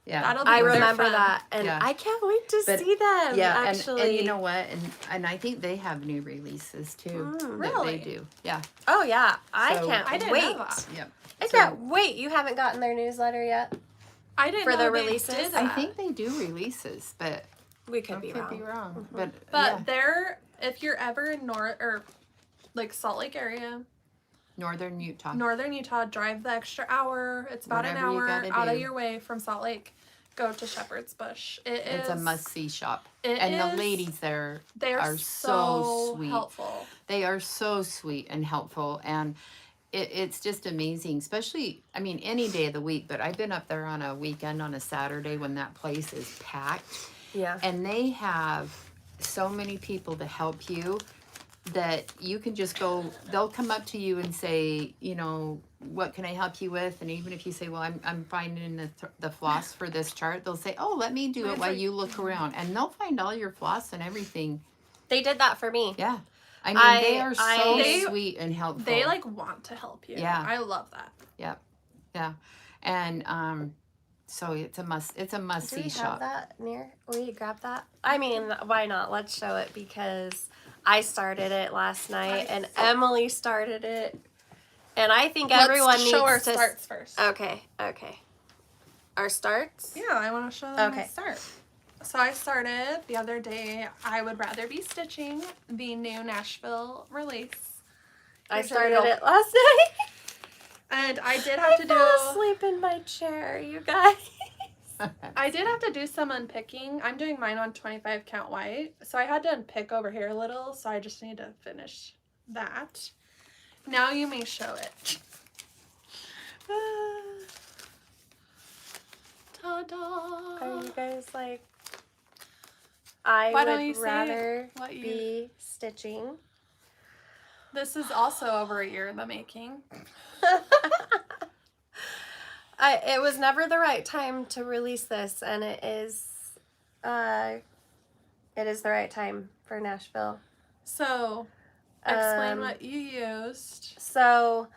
Yeah, That'll be I they're remember fun. that, and Yeah. I can't wait to But- see them. yeah, actually, and you know what? And I think they have new releases too. That Really? they do. Yeah. oh yeah, I So- can't I didn't wait. know that. Yep. I So- can't wait. You haven't gotten their newsletter yet. I didn't For know the they releases? did I that. think they do releases, but We could I be could wrong. be wrong. But yeah. they're, if you're ever in like Salt Lake area, Northern Utah. Northern Utah, drive the extra hour. It's about Whatever an you hour gotta out of do. your way from Salt Lake. Go to Shepherd's Bush. It's a must-see shop. It And is. the ladies there They are so sweet. helpful. They are so sweet and helpful, and it's just amazing, especially, I mean, any day of the week, but I've been up there on a weekend, on a Saturday, when that place is packed, Yeah. and they have so many people to help you that you can just go, they'll come up to you and say, you know, what can I help you with? And even if you say, well, I'm finding the floss for this chart, they'll say, oh, let me do it while you look around, and they'll find all your floss and everything. They did that for me. Yeah. I mean, they are They- sweet and helpful. They like want to help you. Yeah. I love that. Yeah. And so it's a must Do we see have shop. that near? Will you grab that? I mean, why not? Let's show it because I started it last night and Emily started it, and I think everyone Let's needs show our to. starts first. Okay. Our starts. Yeah, I want to show them my Okay. start. So I started the other day. I would rather be stitching the new Nashville release. I Here's a started reel. it last night. And I did I have to fell do. asleep in my chair, you guys. I did have to do some unpicking. I'm doing mine on 25 count white, so I had to unpick over here a little. So I just need to finish that. Now you may show it. Ta-da! Are you guys like? I Why don't you would say rather what you- be stitching. This is also over a year in the making. It was never the right time to release this, and it is the right time for Nashville. So, explain Um, what you used. So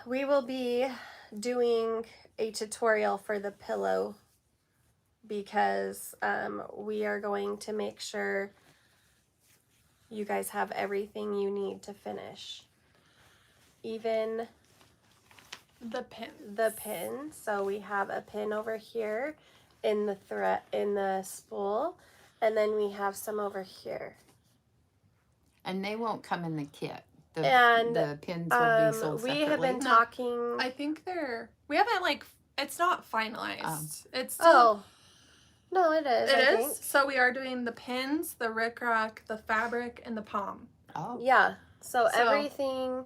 we will be doing a tutorial for the pillow because we are going to make sure you guys have everything you need to finish. Even The pin. the pin. So we have a pin over here in the in the spool, and then we have some over here. And they won't come in the kit. The pins will be sold we separately. have been No. talking. I think we haven't it's not finalized. It's still, Oh, No, it is. It I is? think. So we are doing the pins, the rickrack, the fabric, and the palm. Oh. Yeah. So So- everything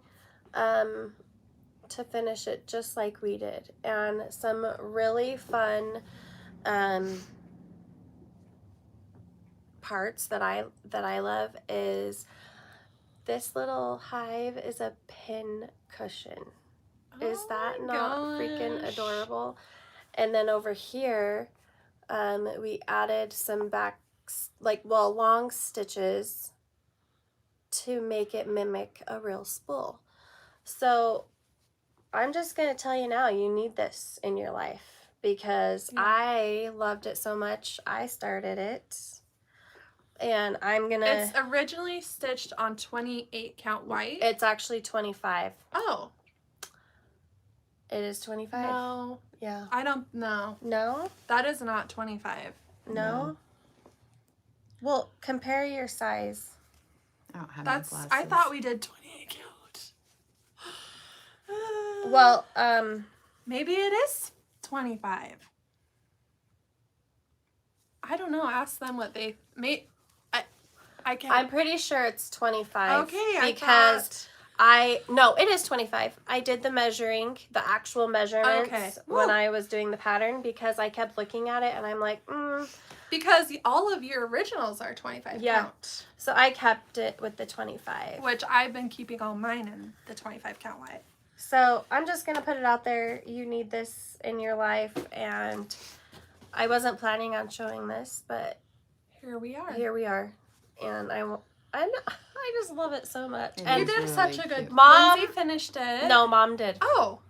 to finish it just like we did. And some really fun parts that I love is this little hive is a pin cushion. Is Oh that my not freaking gosh. adorable? And then over here, we added some long stitches to make it mimic a real spool. So I'm just going to tell you now, you need this in your life because I loved it so much. I started it. And I'm going to... It's originally stitched on 28 count white. It's actually 25. Oh. It is 25? No. Yeah. I don't know. No? That is not 25. No? Well, compare your size. I don't have That's. any glasses. I thought we did 28 count. Well, maybe it is 25. I don't know. Ask them what they made. I can't. I'm pretty sure it's 25. Okay, because no, it is 25. I did the measuring, the actual measurements when I was doing the pattern because I kept looking at it and I'm like, Because all of your originals are 25 count. So I kept it with the 25. Which I've been keeping all mine in the 25 count white. So I'm just going to put it out there. You need this in your life. And I wasn't planning on showing this, but here we are. Here we are. And I just love it so much. It And you did really such a cute. good. Mom Lindsay finished it. No, Mom did. Oh,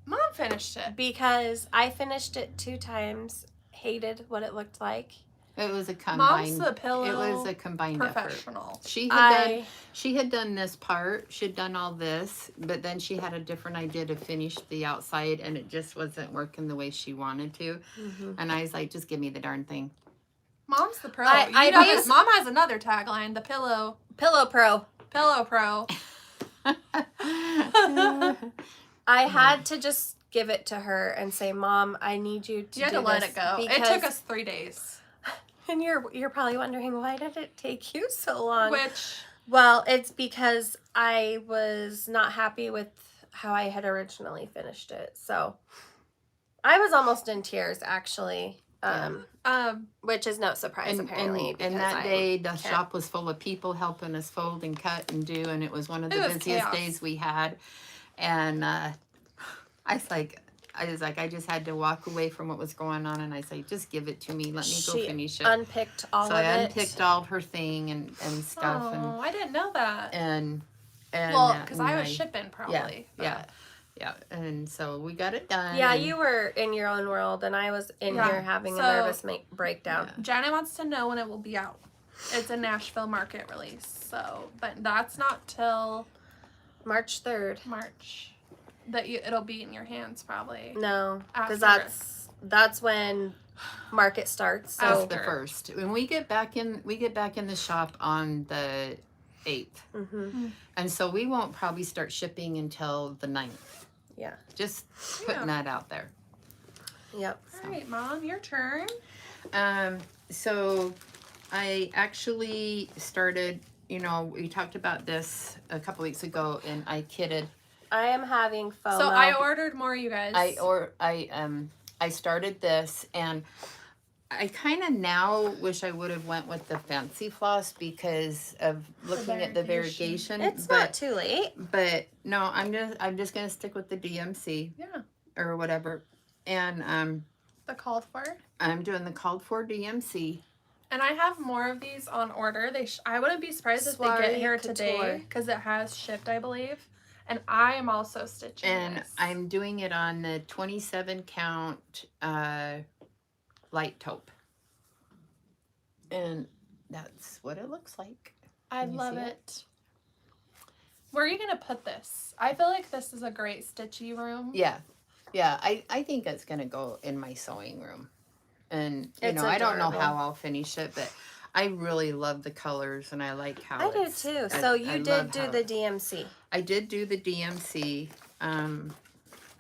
Mom finished it because I finished it 2 times. Hated what it looked like. It was a combined. Mom's the pillow. It was a combined professional. effort. She had done this part. She had done all this, but then she had a different idea to finish the outside, and it just wasn't working the way she wanted to. Mm-hmm. And I was like, just give me the darn thing. Mom's the pro. Mom has another tagline: the pillow pro. Pillow pro. I had to just give it to her and say, Mom, I need you to. You had to let it go. It took us 3 days. And you're probably wondering, why did it take you so long? Well, it's because I was not happy with how I had originally finished it. So I was almost in tears, actually. Which is no surprise, apparently. And that day, the shop was full of people helping us fold and cut and do, and it was one of the busiest days we had. And I was like, I just had to walk away from what was going on, and I said, just give it to me. Let me go finish it. Unpicked all of it. So I unpicked all her thing and stuff. Oh, I didn't know that. And well, because I was shipping probably. Yeah. And so we got it done. Yeah, you were in your own world, and I was in here having a nervous breakdown. Yeah. Janet wants to know when it will be out. It's a Nashville market release, so but that's not till March 3rd. March. It'll be in your hands probably. No, because that's when market starts. So that's the 1st. When we get back in the shop on the 8th, and so we won't probably start shipping until the 9th. Yeah, just putting that out there. Yep. All right, Mom, your turn. So I actually started. We talked about this a couple weeks ago, and I kidded. I am having FOMO. So I ordered more, you guys. I started this, and I kind of now wish I would have went with the fancy floss because of looking at the variegation. It's not too late. But no, I'm just gonna stick with the DMC. Yeah. Or whatever, and the called for. I'm doing the called for DMC. And I have more of these on order. I wouldn't be surprised if they get here today because it has shipped, I believe. And I am also stitching this. I'm doing it on the 27 count light taupe. And that's what it looks like. I love it. Where are you going to put this? I feel like this is a great stitchy room. Yeah. I think it's going to go in my sewing room. And, I don't know how I'll finish it, but I really love the colors and I like how I do too. So you did do the DMC. I did do the DMC.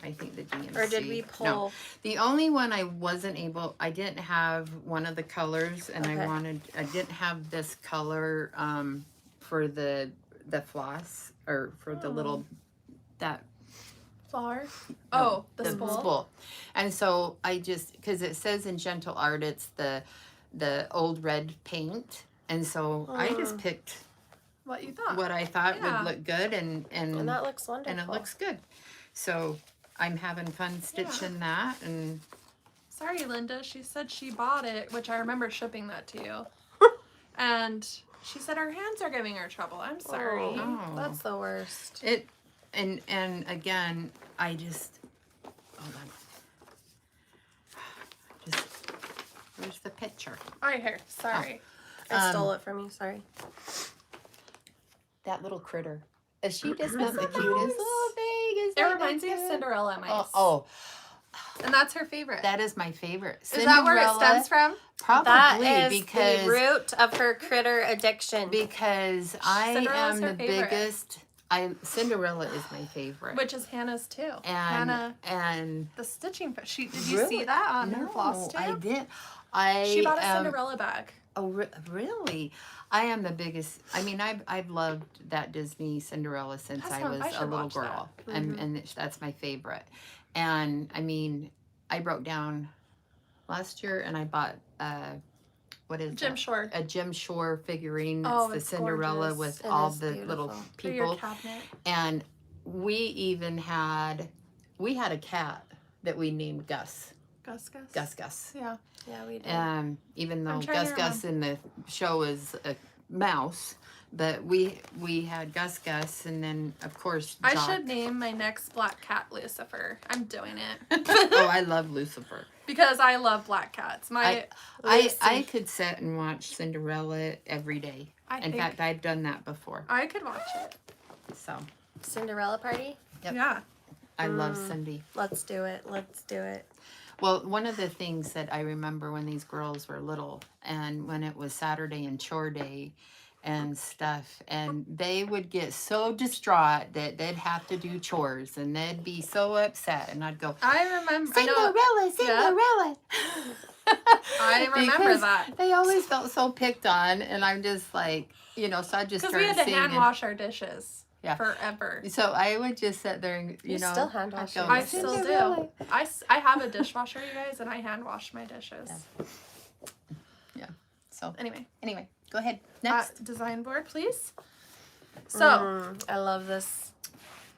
I think the DMC. Or did we pull? No. The only one I didn't have one of the colors, and Okay. I didn't have this color for the floss, or for the little, that Flower. no, Oh, the spool. spool. And so I just, because it says in Gentle Art, it's the old red paint. And so I just picked What you thought. what I thought Yeah. would look good, and that looks wonderful. and it looks good. So I'm having fun stitching that. And Sorry, Linda. She said she bought it, which I remember shipping that to you. And she said her hands are giving her trouble. I'm sorry. Oh. That's the worst. it, and again, I just, hold on. Just, where's the picture? Right here. Sorry. I stole it from you. Sorry. That little critter. Is she just Isn't the that cutest nice? little thing? Is It that reminds me of cute? Cinderella mice. Oh, And that's her favorite. that is my favorite. Is that where it stems from? Probably That is because the root of her critter addiction. because I Cinderella's am her the favorite. biggest. Cinderella is my favorite. Which is Hannah's too. and Hannah, and the stitching. Did you Really? see that on her no, floss too? I did. She bought a am- Cinderella bag. Oh, really? I am the biggest. I mean, I've loved that Disney Cinderella since That's I fun. was I a should little watch girl, that. and that's my favorite. And I mean, I broke down last year, and I bought what is Jim that? Shore. A Jim Shore figurine. Oh, it's it's the Cinderella gorgeous. with It all is the little beautiful. For your people, cabinet. and we had a cat that we named Gus. Gus. Yeah. Yeah, we did. Even though I'm trying to Gus in the show is a mouse, but we had Gus, and then of course I Jock. should name my next black cat Lucifer. I'm doing it. Oh, I love Lucifer. Because I love black cats. I could sit and watch Cinderella every day. In fact, I've done that before. I could watch it. So Cinderella party? Yep. Yeah. I love Cindy. Let's do it. Let's do it. Well, one of the things that I remember when these girls were little, and when it was Saturday and chore day and stuff, and they would get so distraught that they'd have to do chores, and they'd be so upset, and I'd go, I remember. Cinderella. I remember Because that. they always felt so picked on, and I'm just like, so I just Because started we had to singing. hand wash our dishes. Yeah. Forever. So I would just sit there and, You still hand wash I'd your go, I still "Cinderella." do. I have a dishwasher, you guys, and I hand wash my dishes. Yeah. So Anyway. go ahead. Next. Design board, please. So, I love this.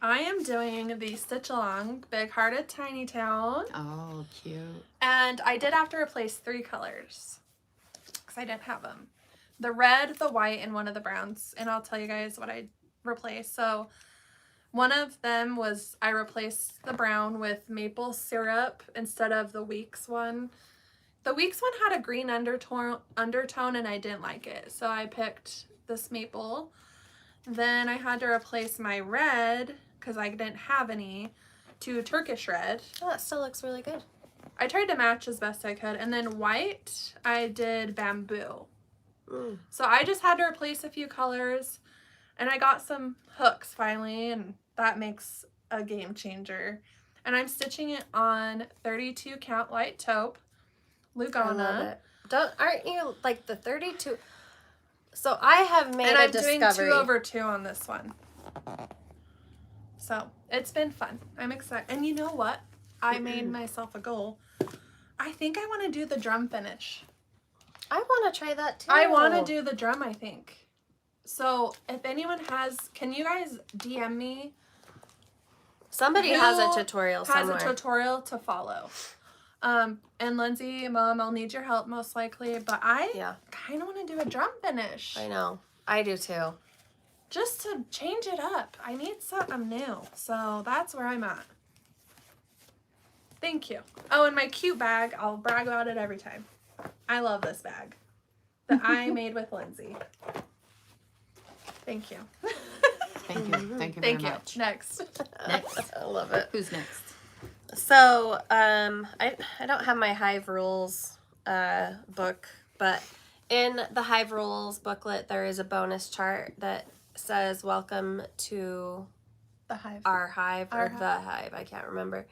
I am doing the Stitch Along Big Hearted Tiny Town. Oh, cute. And I did have to replace 3 colors. Because I didn't have them. The red, the white, and one of the browns. And I'll tell you guys what I replaced. So, one of them was I replaced the brown with maple syrup instead of the Weeks one. The Weeks one had a green undertone and I didn't like it. So I picked this maple. Then I had to replace my red, because I didn't have any, to Turkish red. Oh, that still looks really good. I tried to match as best I could. And then white, I did bamboo. So I just had to replace a few colors. And I got some hooks finally, and that makes a game changer. And I'm stitching it on 32 count light taupe, Lugana. I love it. Aren't you like the 32? So I have made And a I'm doing discovery. 2/2 on this one. So it's been fun. I'm excited. And you know what? I made myself a goal. I think I want to do the drum finish. I want to try that too. I want to do the drum, I think. So if anyone can you guys DM me? Somebody Who has a tutorial somewhere. Has a tutorial to follow. And Lindsay, Mom, I'll need your help most likely, but I kind of want to do a drum finish. I know. I do too. Just to change it up. I need something new. So that's where I'm at. Thank you. Oh, and my cute bag. I'll brag about it every time. I love this bag that I made with Lindsay. Thank you. Thank you. Thank you very much. Next. Next. I love it. Who's next? So, I don't have my Hive Rules book, but in the Hive Rules booklet, there is a bonus chart that says, welcome to The hive. our hive or the hive, I can't remember.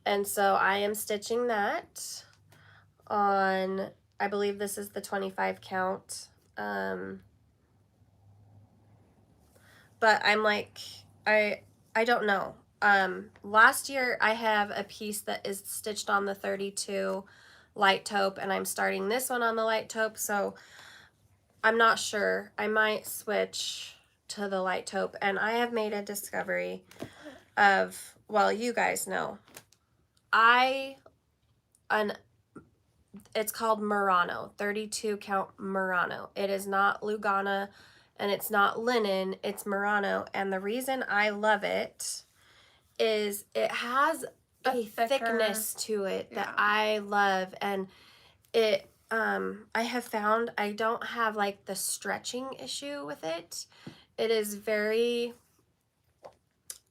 And so I am stitching that on, I believe this is the 25 count. But I'm like, I don't know. Last year I have a piece that is stitched on the 32 light taupe, and I'm starting this one on the light taupe, so I'm not sure. I might switch to the light taupe, and I have made a discovery of, well, you guys know, it's called Murano, 32 count Murano. It is not Lugana and it's not linen, it's Murano. And the reason I love it is it has a thickness to it that I love. And it, I have found I don't have like the stretching issue with it. It is very,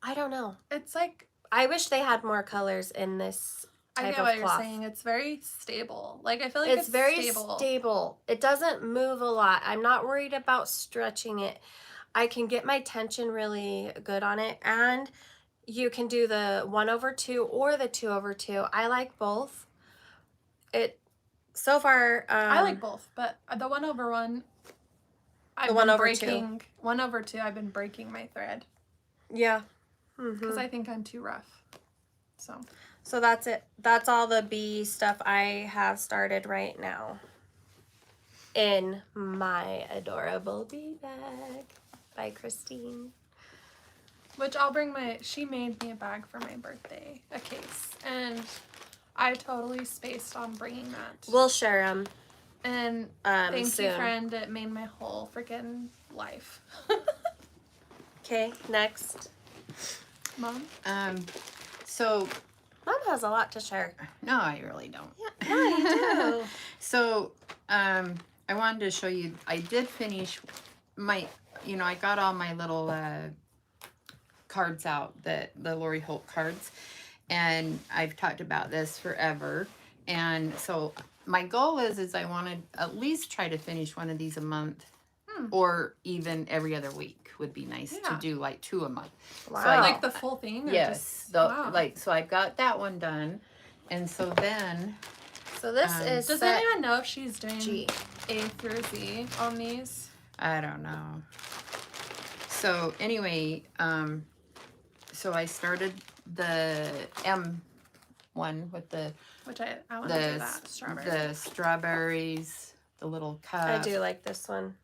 I don't know. It's like, I wish they had more colors in this type I get of what cloth. you're saying. It's very stable. Like, I feel like It's very stable. It doesn't move a lot. I'm not worried about stretching it. I can get my tension really good on it, and you can do the 1/2 or the 2/2. I like both. It so far. I like both, but the 1/1. I've been breaking 1/2. I've been breaking my thread. Yeah. Because I think I'm too rough. So that's it. That's all the bee stuff I have started right now in my adorable bee bag by Christine. Which I'll bring she made me a bag for my birthday, a case. And I totally spaced on bringing that. We'll share them. And thank you, friend. It made my whole freaking life. Okay, next. Mom? So Mom has a lot to share. no, I really don't. Yeah, no, you do. So, I wanted to show you, I did finish my, I got all my little cards out, the Lori Holt cards, and I've talked about this forever. And so my goal is I want to at least try to finish one of these a month, or even every other week would be nice to do, like 2 a month. Wow. So Like the full thing? Or yes. just, So I've got that one done. And so then... So this is does set anyone know if she's doing G. A through Z on these? I don't know. So anyway, so I started the M one with the... Which I want to do that. Strawberry. The strawberries, the little cup. I do like this one.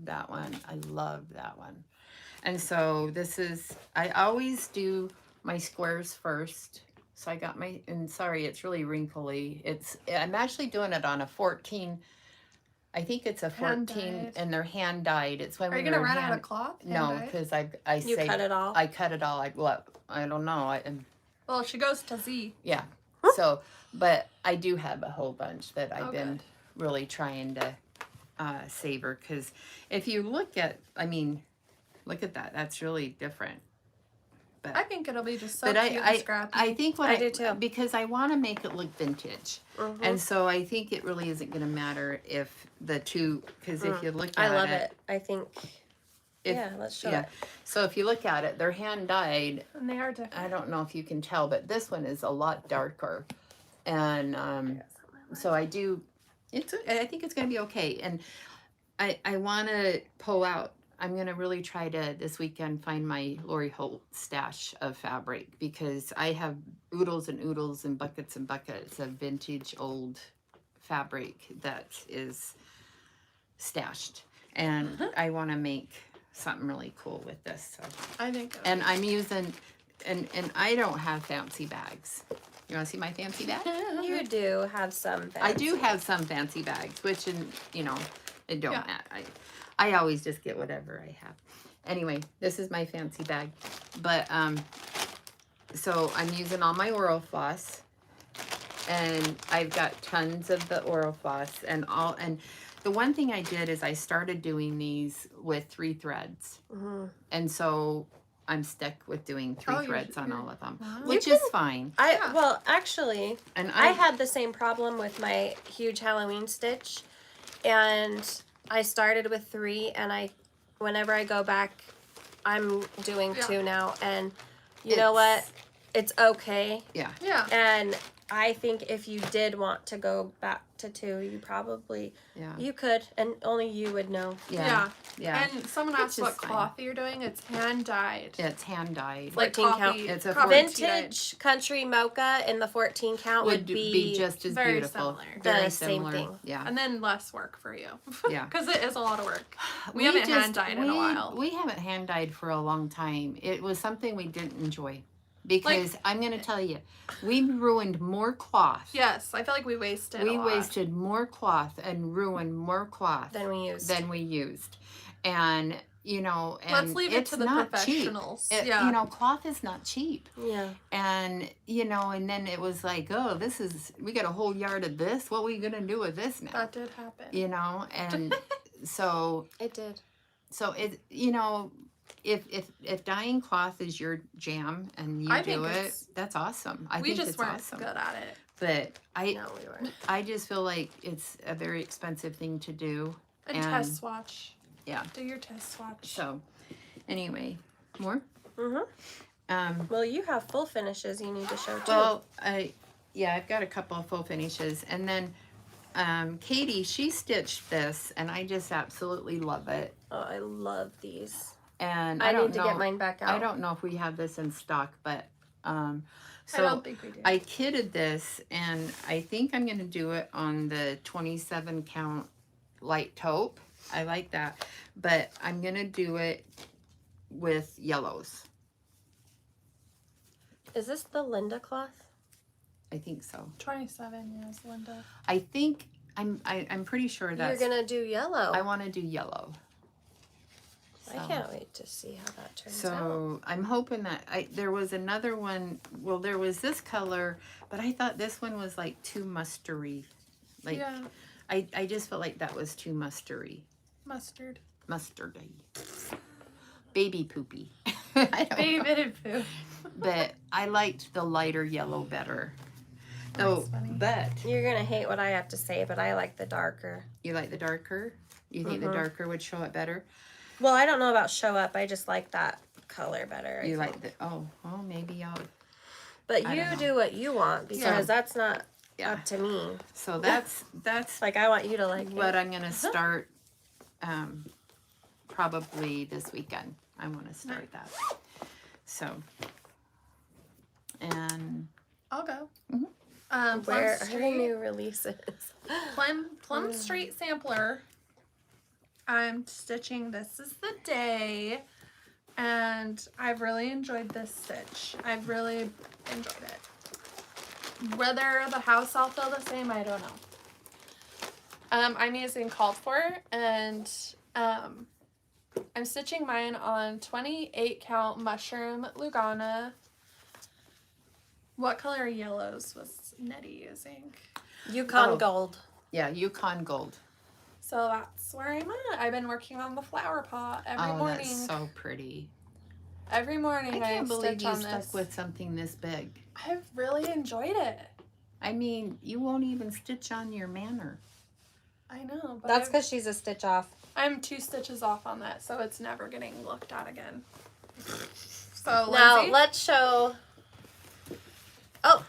That one. I love that one. And so this is, I always do my squares first. So I got my, and sorry, it's really wrinkly. I'm actually doing it on a 14, I think it's a 14, and they're hand dyed. It's when Are you going to run out of cloth? No, because I You cut it all? I cut it all. I don't know. Well, she goes to Z. Yeah. So, but I do have a whole bunch that I've been really trying to savor, because if you look at, look at that. That's really different. But I think it'll be just so cute and scrappy. I think I do too. Because I want to make it look vintage. And so I think it really isn't going to matter if the two, because if you look at it. I love it. I think, let's show it. So if you look at it, they're hand dyed. And they are different. I don't know if you can tell, but this one is a lot darker. And so I think it's going to be okay. And I want to pull out, I'm going to really try to this weekend find my Lori Holt stash of fabric, because I have oodles and oodles and buckets of vintage old fabric that is stashed. And I want to make something really cool with this. So. I think. And I'm using, and I don't have fancy bags. You want to see my fancy bag? You do have some fancy. I do have some fancy bags, which, it don't matter. I always just get whatever I have. Anyway, this is my fancy bag. But, so I'm using all my oral floss. And I've got tons of the oral floss. And the one thing I did is I started doing these with 3 threads. And so I'm stuck with doing 3 threads on all of them, which is fine. Well, actually, and I had the same problem with my huge Halloween stitch, and I started with 3, and whenever I go back I'm doing Yeah. too now, and you know what? It's okay. Yeah. Yeah. And I think if you did want to go back to 2, you probably you could, and only you would know. Yeah. And someone Which asked is what fine. cloth you're doing. It's hand dyed. It's hand dyed. Like 14 count. coffee. It's a coffee Vintage country mocha in the 14 count would be just as very beautiful. similar. Very the same similar. thing. Yeah. and then less work for you. Yeah. Because it is a lot of work. We haven't hand dyed in a while. We haven't hand dyed for a long time. It was something we didn't enjoy. Because I'm going to tell you, we ruined more cloth. Yes, I feel like we wasted a lot. wasted more cloth and ruined more cloth than we used. And, you know, and Let's leave it it's to the not professionals. cheap. Yeah. You know, cloth is not cheap. Yeah. And, you know, and then it was like, oh, we got a whole yard of this. What are we going to do with this now? That did happen. You know, and so It did. So it, you know, if dyeing cloth is your jam and you I do think it, that's awesome. I we think just it's weren't awesome. good at it. But No, we weren't. I just feel like it's a very expensive thing to do. And test swatch. Yeah. Do your test swatch. So, anyway, more. Mm-hmm. Well, you have full finishes you need to show too. Well, I've got a couple of full finishes, and then Katie, she stitched this, and I just absolutely love it. Oh, I love these. And I don't need to know, get mine back out. I don't know if we have this in stock, but I so don't think we do. I kitted this, and I think I'm going to do it on the 27 count light taupe. I like that, but I'm going to do it with yellows. Is this the Linda cloth? I think so. 27, yes, Linda. I think I'm pretty sure that's. You're gonna do yellow. I want to do yellow. I can't wait to see how that turns out. So I'm hoping that there was another one. Well, there was this color, but I thought this one was like too mustery. Like Yeah. I just felt like that was too mustery. Mustardy. Baby poopy. I don't know. Baby poo. But I liked the lighter yellow better. Oh, funny. but You're gonna hate what I have to say, but I like the darker. you like the darker? You think the darker would show it better? Well, I don't know about show up. I just like that color better. You like the maybe I'll. But I you don't know. do what you want because that's not Yeah. up to me. So that's Like I want you to like what it. I'm gonna start. Probably this weekend. I want to start that. So. And I'll go. Where Plum are the new releases? Plum Street Sampler. I'm stitching This Is the Day, and I've really enjoyed this stitch. I've really enjoyed it. Whether the house I'll feel the same, I don't know. I'm using Called For, and I'm stitching mine on 28 count Mushroom Lugana. What color yellows was Nettie using? Yukon Gold. yeah, Yukon Gold. So that's where I'm at. I've been working on the flower pot every morning. That's so pretty. Every morning I can't believe stitch you on stuck this. with something this big. I've really enjoyed it. I mean, you won't even stitch on your manor. I know, but That's because she's a stitch off. I'm 2 stitches off on that, so it's never getting looked at again. So Now Lindsay, let's show. Oh,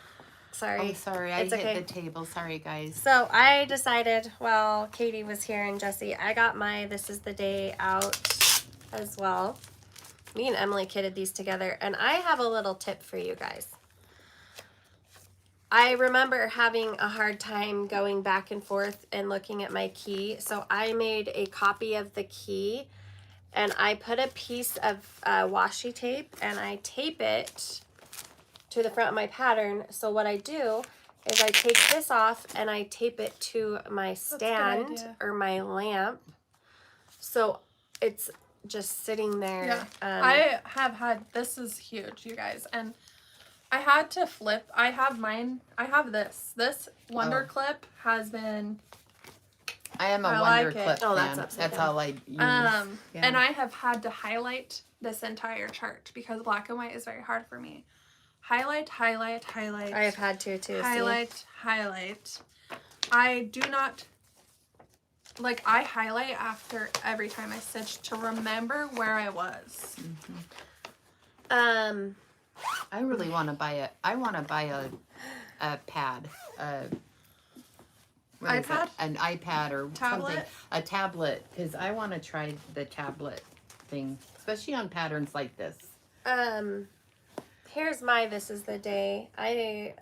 sorry. Oh, sorry, I It's hit okay. the table. Sorry, guys. So I decided while Katie was here and Jessie, I got my This Is the Day out as well. Me and Emily kitted these together, and I have a little tip for you guys. I remember having a hard time going back and forth and looking at my key, so I made a copy of the key, and I put a piece of washi tape, and I tape it to the front of my pattern. So what I do is I take this off and I tape it to my a good stand idea. or my lamp. So it's just sitting there. yeah, I have had, this is huge, you guys, and I had to flip. I have mine. I have this. This Wonder Clip has been I am a I Wonder like it. Clip Oh, fan. that's upside That's down. all I use. and Yeah. I have had to highlight this entire chart because black and white is very hard for me. Highlight, highlight, highlight. I have had to too. highlight, highlight. I do not like I highlight after every time I stitch to remember where I was. I really want to buy I want to buy a pad. What is iPad? it? An iPad or something. Tablet? A tablet. Because I want to try the tablet thing. Especially on patterns like this. Here's my This Is the Day. I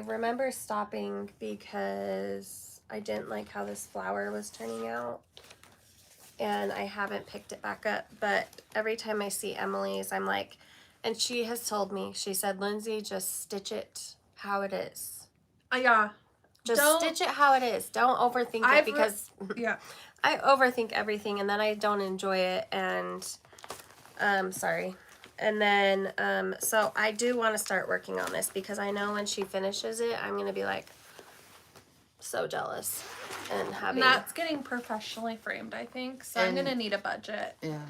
remember stopping because I didn't like how this flower was turning out. And I haven't picked it back up. But every time I see Emily's, I'm like, and she has told me, she said, Lindsay, just stitch it how it is. Yeah. Just stitch it how it is. Don't overthink it because yeah. I overthink everything and then I don't enjoy it. And sorry. And then so I do want to start working on this because I know when she finishes it, I'm gonna be like so jealous and having. And that's getting professionally framed, I think. So I'm gonna need a budget. Yeah.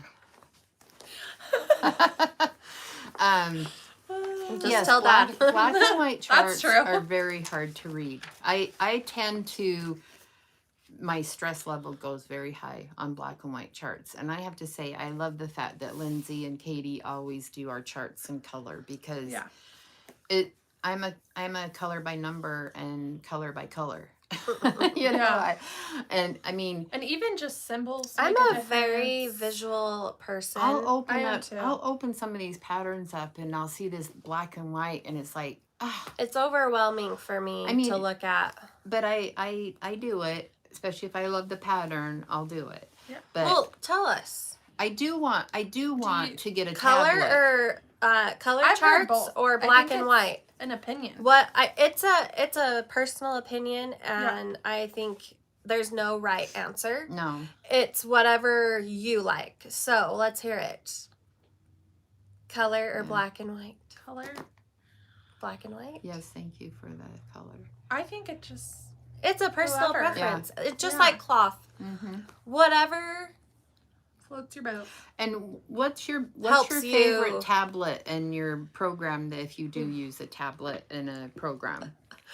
Just yes, tell black Dad. and white charts true. are very hard to read. I tend to, my stress level goes very high on black and white charts. And I have to say, I love the fact that Lindsay and Katie always do our charts in color because I'm a color by number and color by color. you know, and I mean, and even just symbols. I'm a very visual person. I'll open some of these patterns up and I'll see this black and white and it's like, it's overwhelming for me to look at. But I do it, especially if I love the pattern, I'll do it. Yeah. But well, tell us. I do want to get a color tablet. Or color charts or black and white. An opinion. It's a personal opinion, and I think there's no right answer. No. It's whatever you like. So let's hear it. Color or black and white? Color. Black and white? Yes, thank you for the color. I think it just. It's a personal preference. Yeah. It's just like cloth. Mm-hmm. Whatever. Floats your boat. And what's your Helps favorite you. tablet in your program that if you do use a tablet in a program?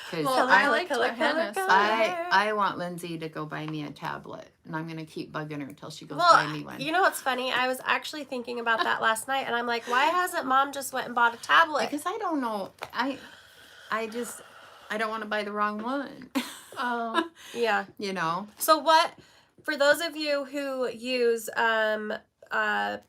Because I like what Hannah said. I want Lindsay to go buy me a tablet, and I'm gonna keep bugging her until she goes buy me one. You know what's funny? I was actually thinking about that last night, and I'm like, why hasn't Mom just went and bought a tablet? Because I don't know. I don't want to buy the wrong one. Oh, yeah. You know. So what? For those of you who use apps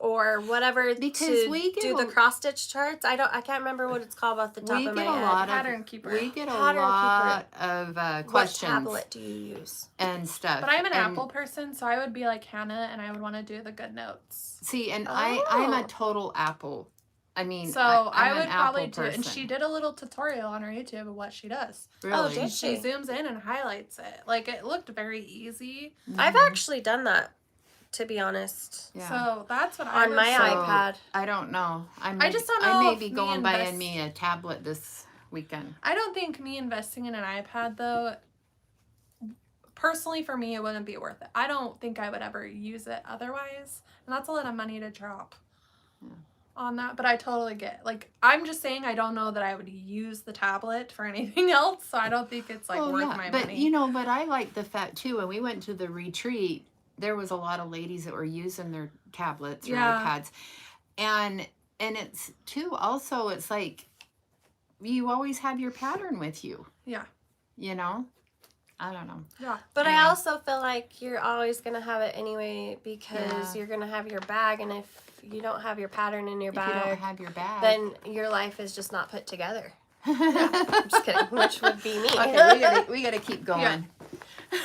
or whatever because to do the cross stitch charts, I can't remember what it's called off the top of my head. Pattern keeper. We get a lot of questions. What tablet do you use? And stuff. But I'm an Apple person, so I would be like Hannah, and I would want to do the good notes. See, and I'm a total Apple. I mean, so I would probably do person. it. And she did a little tutorial on her YouTube of what she does. Really? Oh, did she zooms in and highlights it. Like, it looked very easy. Mm-hmm. I've actually done that, to be honest. Yeah. So that's what I on my iPad. I don't know. I just don't know. I may be going buying me a tablet this weekend. I don't think me investing in an iPad though. Personally, for me, it wouldn't be worth it. I don't think I would ever use it otherwise, and that's a lot of money to drop. Yeah. On that, but I totally get, like, I'm just saying I don't know that I would use the tablet for anything else, so I don't think it's like worth my money. But you know, but I like the fact too, when we went to the retreat, there was a lot of ladies that were using their tablets or iPads, and it's too also it's like you always have your pattern with you. Yeah. You know? I don't know. Yeah. But I also feel like you're always going to have it anyway because you're going to have your bag, and if you don't have your pattern in your bag, if you don't have your bag, then your life is just not put together. I'm just kidding, which would be me. Okay, we gotta keep going. Yeah.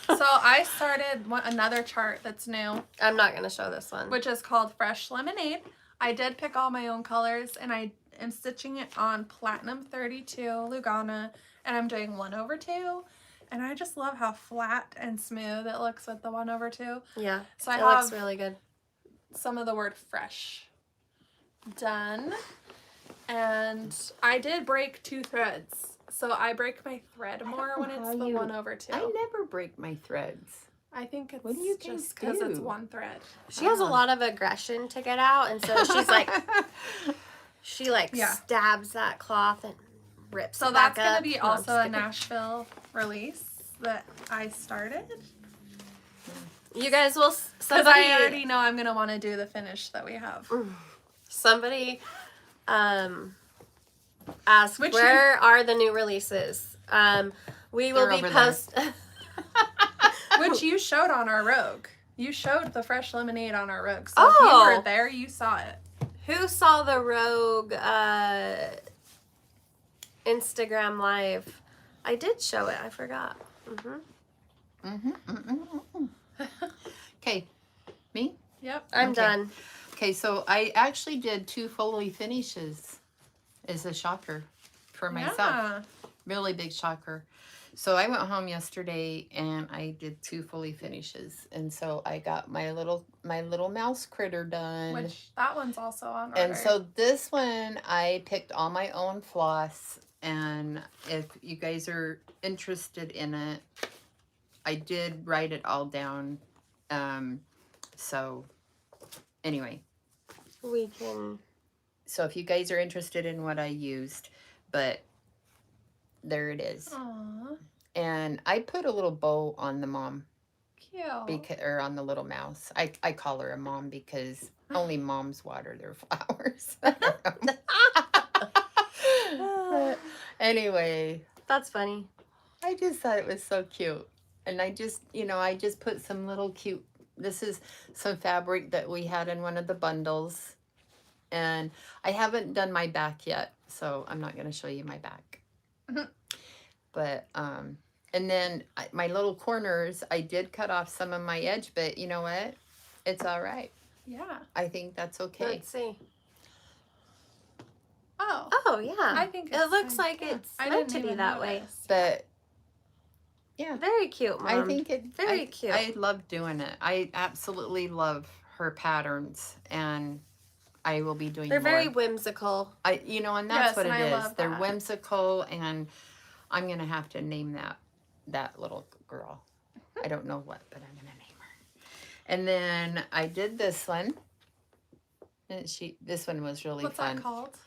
So I started another chart that's new. I'm not going to show this one. Which is called Fresh Lemonade. I did pick all my own colors, and I am stitching it on Platinum 32 Lugana, and I'm doing 1/2. And I just love how flat and smooth it looks with the 1/2. Yeah, so it looks looks really good. Some of the word fresh done. And I did break 2 threads. So I break my thread more when it's the 1/2. I never break my threads. I think it's what do you just because it's do? one thread. She has a lot of aggression to get out, and so she's like, she stabs that cloth and rips so it back that's going up. to be also a Nashville release that I started. You guys will. Because Somebody. I already know I'm gonna want to do the finish that we have. Somebody asked, where are the new releases? We will They're be over post. Which you showed on our Rogue. You showed the fresh lemonade on our Rogue. So if Oh. you were there, you saw it. Who saw the Rogue Instagram live? I did show it. I forgot. Okay, me? Yep. I'm Okay. done. Okay, so I actually did 2 fully finishes as a shocker for myself. Yeah. Really big shocker. So I went home yesterday and I did 2 fully finishes. And so I got my little mouse critter done. Which that one's also on order. And so this one I picked all my own floss, and if you guys are interested in it, I did write it all down. So anyway, We can. so if you guys are interested in what I used, but there it is. Aww, And I put a little bow on the mom, cute. or on the little mouse. I call her a mom because only moms water their flowers. But anyway, That's funny. I just thought it was so cute. And I just, I just put some little cute, this is some fabric that we had in one of the bundles. And I haven't done my back yet, so I'm not going to show you my back. But, and then my little corners, I did cut off some of my edge, but you know what? It's all right. Yeah. I think that's okay. Let's see. Oh. Oh yeah. I think it it's looks fine. like Yeah. it's I meant didn't to be even that way. notice. But yeah, Very cute, Mom. I think it very cute. I love doing it. I absolutely love her patterns, and I will be doing They're more. very whimsical. And that's Yes, what it and I is. love They're that. whimsical, and I'm gonna have to name that little girl. I don't know what, but I'm gonna name her. And then I did this one, and this one was really What's fun. that called?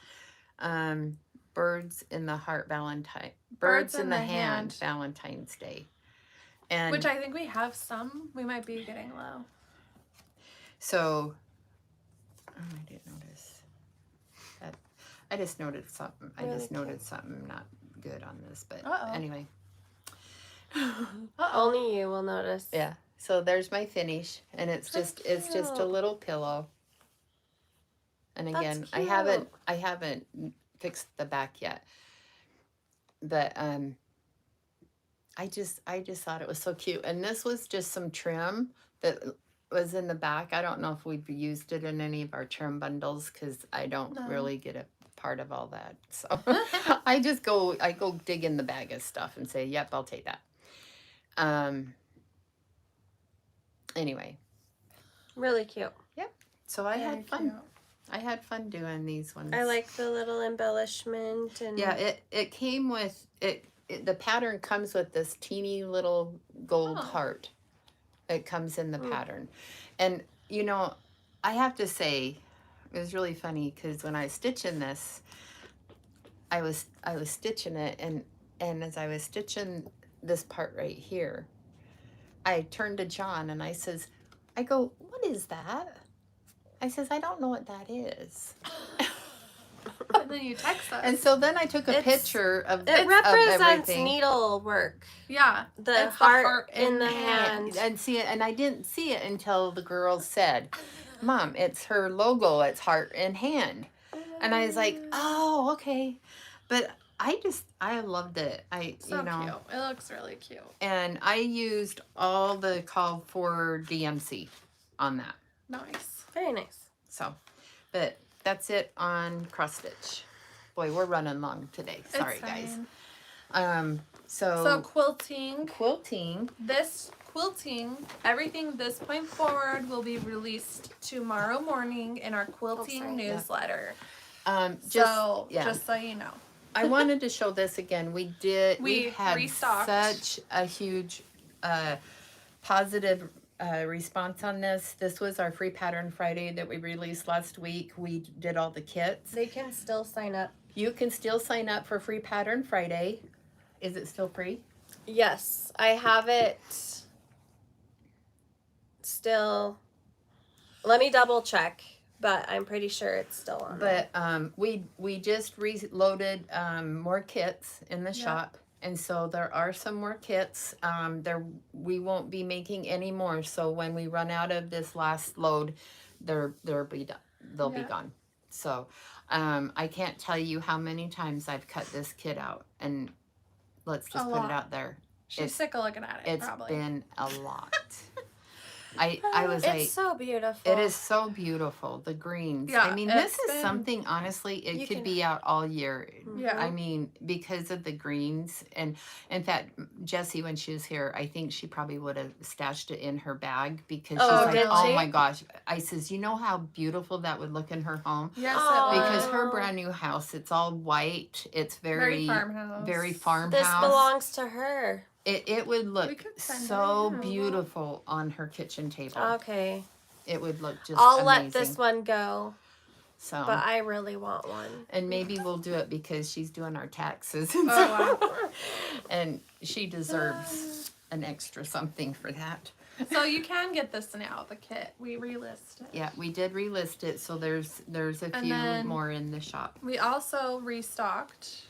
Birds in the Heart Valentine. Birds Birds in in the the Hand Hand. Valentine's Day. And Which I think we have some. We might be getting low. so, I didn't notice that. I just noted something. I Really just cute. noted something not good on this, but Uh-oh. anyway. Uh-oh. Only you will notice. Yeah. So there's my finish, and it's So just a cute. little pillow. And That's again, I haven't fixed the back yet, but I just thought it was so cute. And this was just some trim that was in the back. I don't know if we've used it in any of our trim bundles because I don't No. really get a part of all that. So I go dig in the bag of stuff and say, yep, I'll take that. Anyway, Really cute. so I Very had fun. cute. I had fun doing these ones. I like the little embellishment and Yeah, it came with it. The pattern comes with this teeny little gold Oh. heart. It comes in the Mm. pattern, and I have to say, it was really funny because when I was stitching this, I was stitching it, and as I was stitching this part right here, I turned to John and I says, I go, what is that? I says, I don't know what that is. And then you text us. And so then I took a It's- picture of it represents everything. needlework. Yeah. The It's heart in the hand. And see it, and I didn't see it until the girls said, Mom, it's her logo, it's heart in hand. And I was like, oh, okay. But I loved it. So cute. It looks really cute. And I used all the call for DMC on that. Nice. Very nice. So, but that's it on cross stitch. Boy, we're running long today. Sorry, It's guys. fine. So So quilting. quilting. This quilting, everything this point forward will be released tomorrow morning in our quilting sorry. newsletter. Just Just so you know. I wanted to show this again. We We had restocked. such a huge positive response on this. This was our free pattern Friday that we released last week. We did all the kits. They can still sign up. You can still sign up for free pattern Friday. Is it still free? Yes, I have it still. Let me double check, but I'm pretty sure it's still on there. But we just reloaded more kits in the Yeah. shop, and so there are some more kits. We won't be making any more. So when we run out of this last load, they'll be done. They'll be Yeah. gone. So I can't tell you how many times I've cut this kit out, and let's just A put lot. it out there. She's sick of looking at it. It's Probably. been a lot. I was like, It's so beautiful. it is so beautiful. The greens. Yeah, I mean, this it's is been- something, honestly, You it could can- be out all year. Yeah. I mean, because of the greens. And in fact, Jessie, when she was here, I think she probably would have stashed it in her bag because Oh, she's like, did oh she? my gosh. I says, you know how beautiful that would look in her home? Yes, Aw. it Because was. her brand new house, it's all white. It's Very farmhouse. very farmhouse. This belongs to her. It would We look could send so her, yeah. beautiful on her kitchen table. Okay. It would look just I'll amazing. let this one go, So, but I really want one. and maybe we'll do it because she's doing our taxes. Oh, wow. And she deserves an extra something for that. So you can get this now, the kit. We relist it. Yeah, we did relist it, so there's a And few then- more in the shop. We also restocked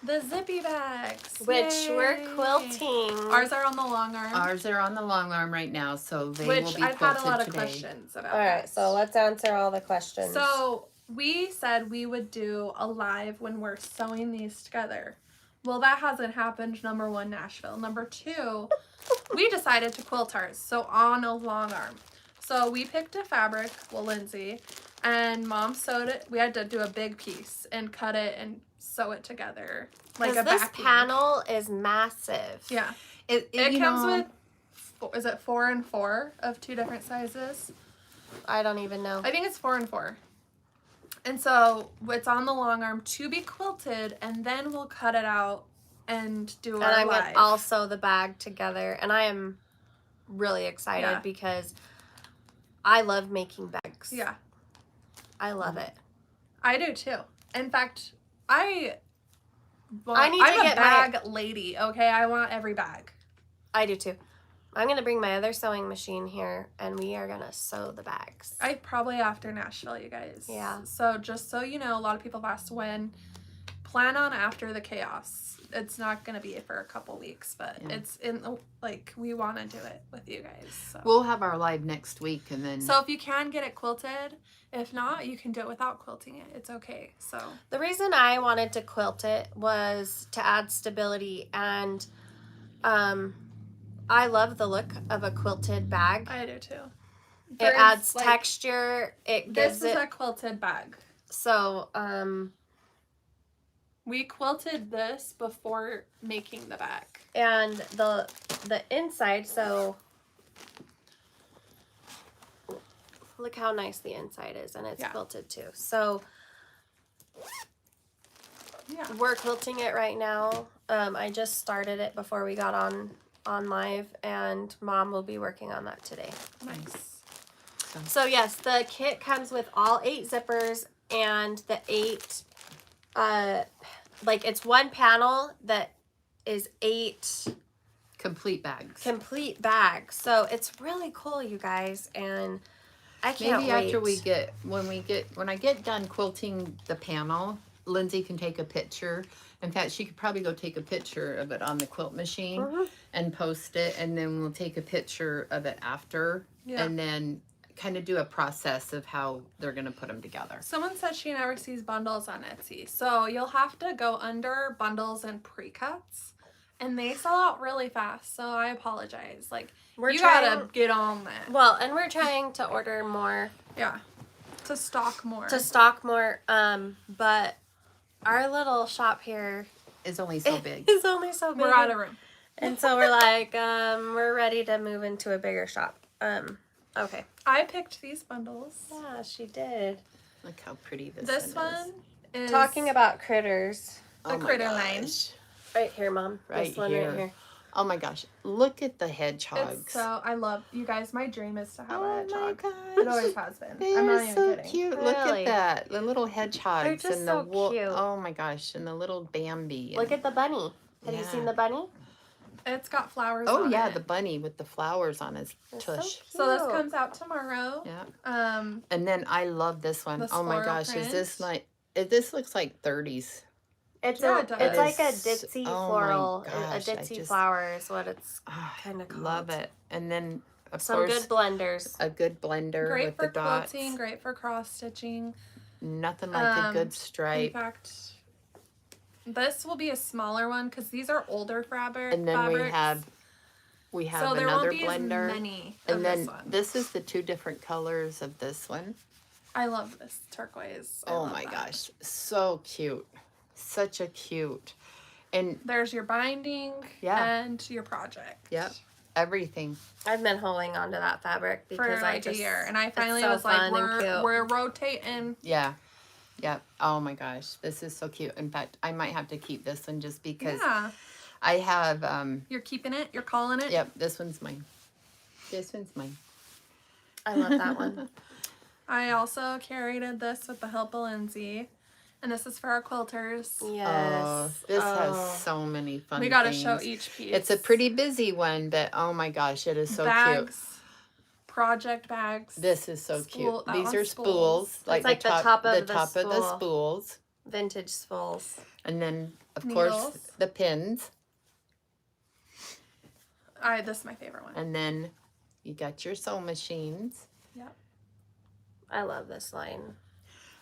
the zippy bags. Which we're Yay. quilting. Ours are on the long arm. Ours are on the long arm right now, so they will which be I've quilted had a lot of today. questions about. All right, that. so let's answer all the questions. So we said we would do a live when we're sewing these together. Well, that hasn't happened. Number one, Nashville. Number two, we decided to quilt ours. So on a long arm. So we picked a fabric, well, Lindsay, and Mom sewed it. We had to do a big piece and cut it and sew it together. Like a this backing. panel is massive. Yeah. It It you comes know, with, is it 4 and 4 of 2 different sizes? I don't even know. I think it's 4 and 4. And so it's on the long arm to be quilted, and then we'll cut it out and do And our I'm live. gonna sew the bag together, and I am really excited Yeah. because I love making bags. Yeah, I love it. I do too. In fact, I'm need to a get my- bag lady. Okay, I want every bag. I do too. I'm gonna bring my other sewing machine here, and we are gonna sew the bags. I probably after Nashville, you guys. Yeah. So just so you know, a lot of people have asked when. Plan on after the chaos. It's not gonna be for a couple weeks, but Yeah. it's in like we want to do it with you guys. So. we'll have our live next week, and then So if you can get it quilted, if not, you can do it without quilting it. It's okay. So The reason I wanted to quilt it was to add stability, and I love the look of a quilted bag. I do too. It There's, adds like, texture. It This gives is it a quilted bag. so We quilted this before making the bag. and the inside, so look how nice the inside is, and it's Yeah. quilted too. So Yeah. we're quilting it right now. I just started it before we got on live, and Mom will be working on that today. Nice. So yes, the kit comes with all 8 zippers and the 8 like it's one panel that is 8 complete bags. complete bags. So it's really cool, you guys, and I can't Maybe wait. after when I get done quilting the panel, Lindsay can take a picture. In fact, she could probably go take a picture of it on the quilt machine Mhm. and post it, and then we'll take a picture of it after, Yeah. and then kind of do a process of how they're gonna put them together. Someone said she never sees bundles on Etsy. So you'll have to go under bundles and pre-cuts. And they sell out really fast. So I apologize. Like, We're you trying, gotta get on that. well, and we're trying to order more, Yeah. To stock more. to stock more, but our little shop here It's only so big. is only so big. We're out of room. And so we're like, we're ready to move into a bigger shop. Okay. I picked these bundles. Yeah, she did. Look how pretty this This one is. one is Talking about critters. the Oh my critter line. gosh. Right here, Mom. Right This one here. right here. Oh my gosh! Look at the hedgehogs. It's so I love you guys. My dream is to have a oh my hedgehog. gosh! It always has been. They I'm are not even so kidding. cute. Look Really? at that. The little hedgehogs just and so the cute. Oh my gosh! And the little Bambi. Look and- at the bunny. Have you Yeah. seen the bunny? It's got flowers Oh on yeah, it. the bunny with the flowers on his It's so tush. So this cute. comes out tomorrow. Yeah. And then I love this one. This Oh my floral gosh, is this print. like, this looks like 30s. It's Yeah, a, it does. it's It like a is- ditzy oh my floral, a gosh, I ditzy just- flower is what it's Ah, kind of called. love it. And then of Some course good blenders. a good blender Great with for the dots. quilting, great for cross stitching. Nothing like a good In stripe. fact, this will be a smaller one because these are older fabrics. And then we have so there another won't be blender. as many of And then this one. this is the 2 different colors of this one. I love this turquoise. I Oh love my that. gosh, so cute. Such a cute. And There's your binding and your project. yep, everything. I've been holding on to that fabric For because I like just a year. And I finally so was like, fun and cute. we're rotating. Yeah. Yep. Oh my gosh, this is so cute. In fact, I might have to keep this one just because Yeah. I have You're keeping it? You're calling it? yep, this one's mine. This one's mine. I love that one. I also curated this with the help of Lindsay. And this is for our quilters. Yes. Oh, this has so many fun We got to things. show each piece. It's a pretty busy one, but oh my gosh, it is so bags, cute. project bags. This is so Spool- cute. that These one's are spools. spools, like, like the the top, top of the the top of the spool. spools, Vintage spools. and then of Needles. course the pins, This is my favorite one. and then you got your sew machines, Yep. I love this line.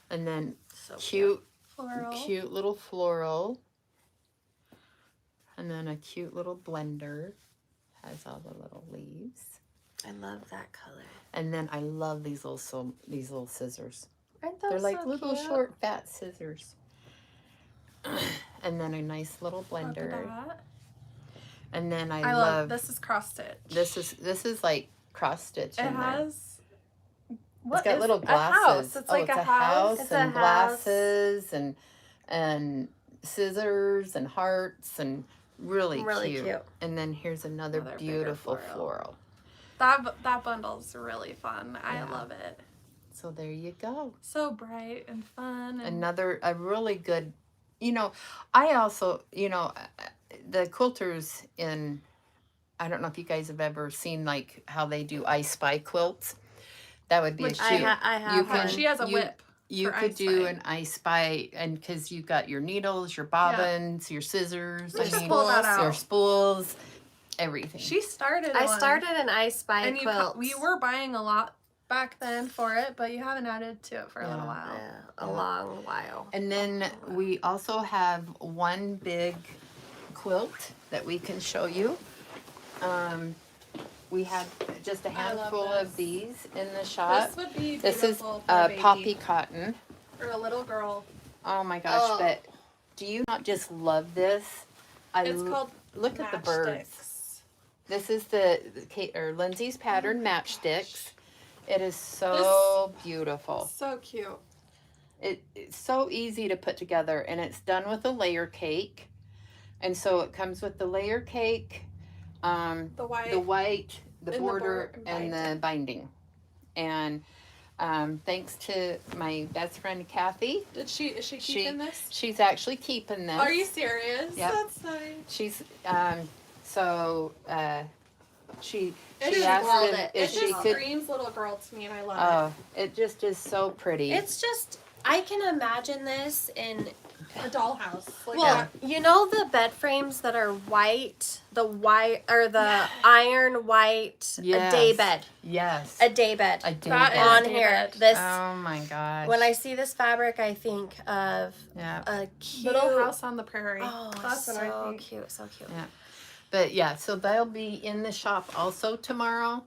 and then So cute, Floral. cute little floral, and then a cute little blender has all the little leaves, I love that color. and then I love these little scissors. Aren't those They're like so little cute? short fat scissors. And then a nice little Look at blender. that. And then I love this. Is cross stitch. This is like cross stitch It in there. has. It's got little a house? glasses. It's like it's a house. It's a and house. glasses and scissors and hearts and really cute. And then here's another Another bigger beautiful floral. floral. That bundle's really fun. I Yeah. love it. So there you go. So bright and fun. And A really good, I also, the quilters I don't know if you guys have ever seen like how they do I Spy quilts. That would be Which a I, cute. I have You one. can- she has a you- whip. You for could I do Spy. an I Spy, and because you've got your needles, your bobbins, your scissors, Let's just mean, pull that your out. spools, everything. She started. I one. started an I Spy And quilt. we were buying a lot back then for it, but you haven't added to it for a little Yeah. while. a long while. And then we also have one big quilt that we can show you. We have just a I love handful this. of these in the shop. This would be This is beautiful for a baby poppy cotton. or a little girl. Oh my gosh! Oh. But do you not just love this? It's called look at the birds. matchsticks. This is the Kate or Lindsay's pattern matchsticks. It is so beautiful. So cute. It's so easy to put together, and it's done with a layer cake. And so it comes with the layer cake, The white. the white, the And the border, bor- and the binding. And thanks to my best friend Kathy, Is she keeping this? she's actually keeping this. Are you serious? Yep. That's nice. She's she It she just asked called if, it. if It she just could. screams little girl to me, and I love Oh, it just is so pretty. It's just, I can imagine this in, it. A dollhouse. Like well, you know the bed frames that are white, the iron white, Yes. a day bed, Yes. a day bed. I did That that. On day here, bed. this, Oh my gosh. when I see this fabric, I think of Yeah. a cute, Little House on the Prairie. oh, That's what I so think. cute, so cute. Yeah. But yeah, so they'll be in the shop also tomorrow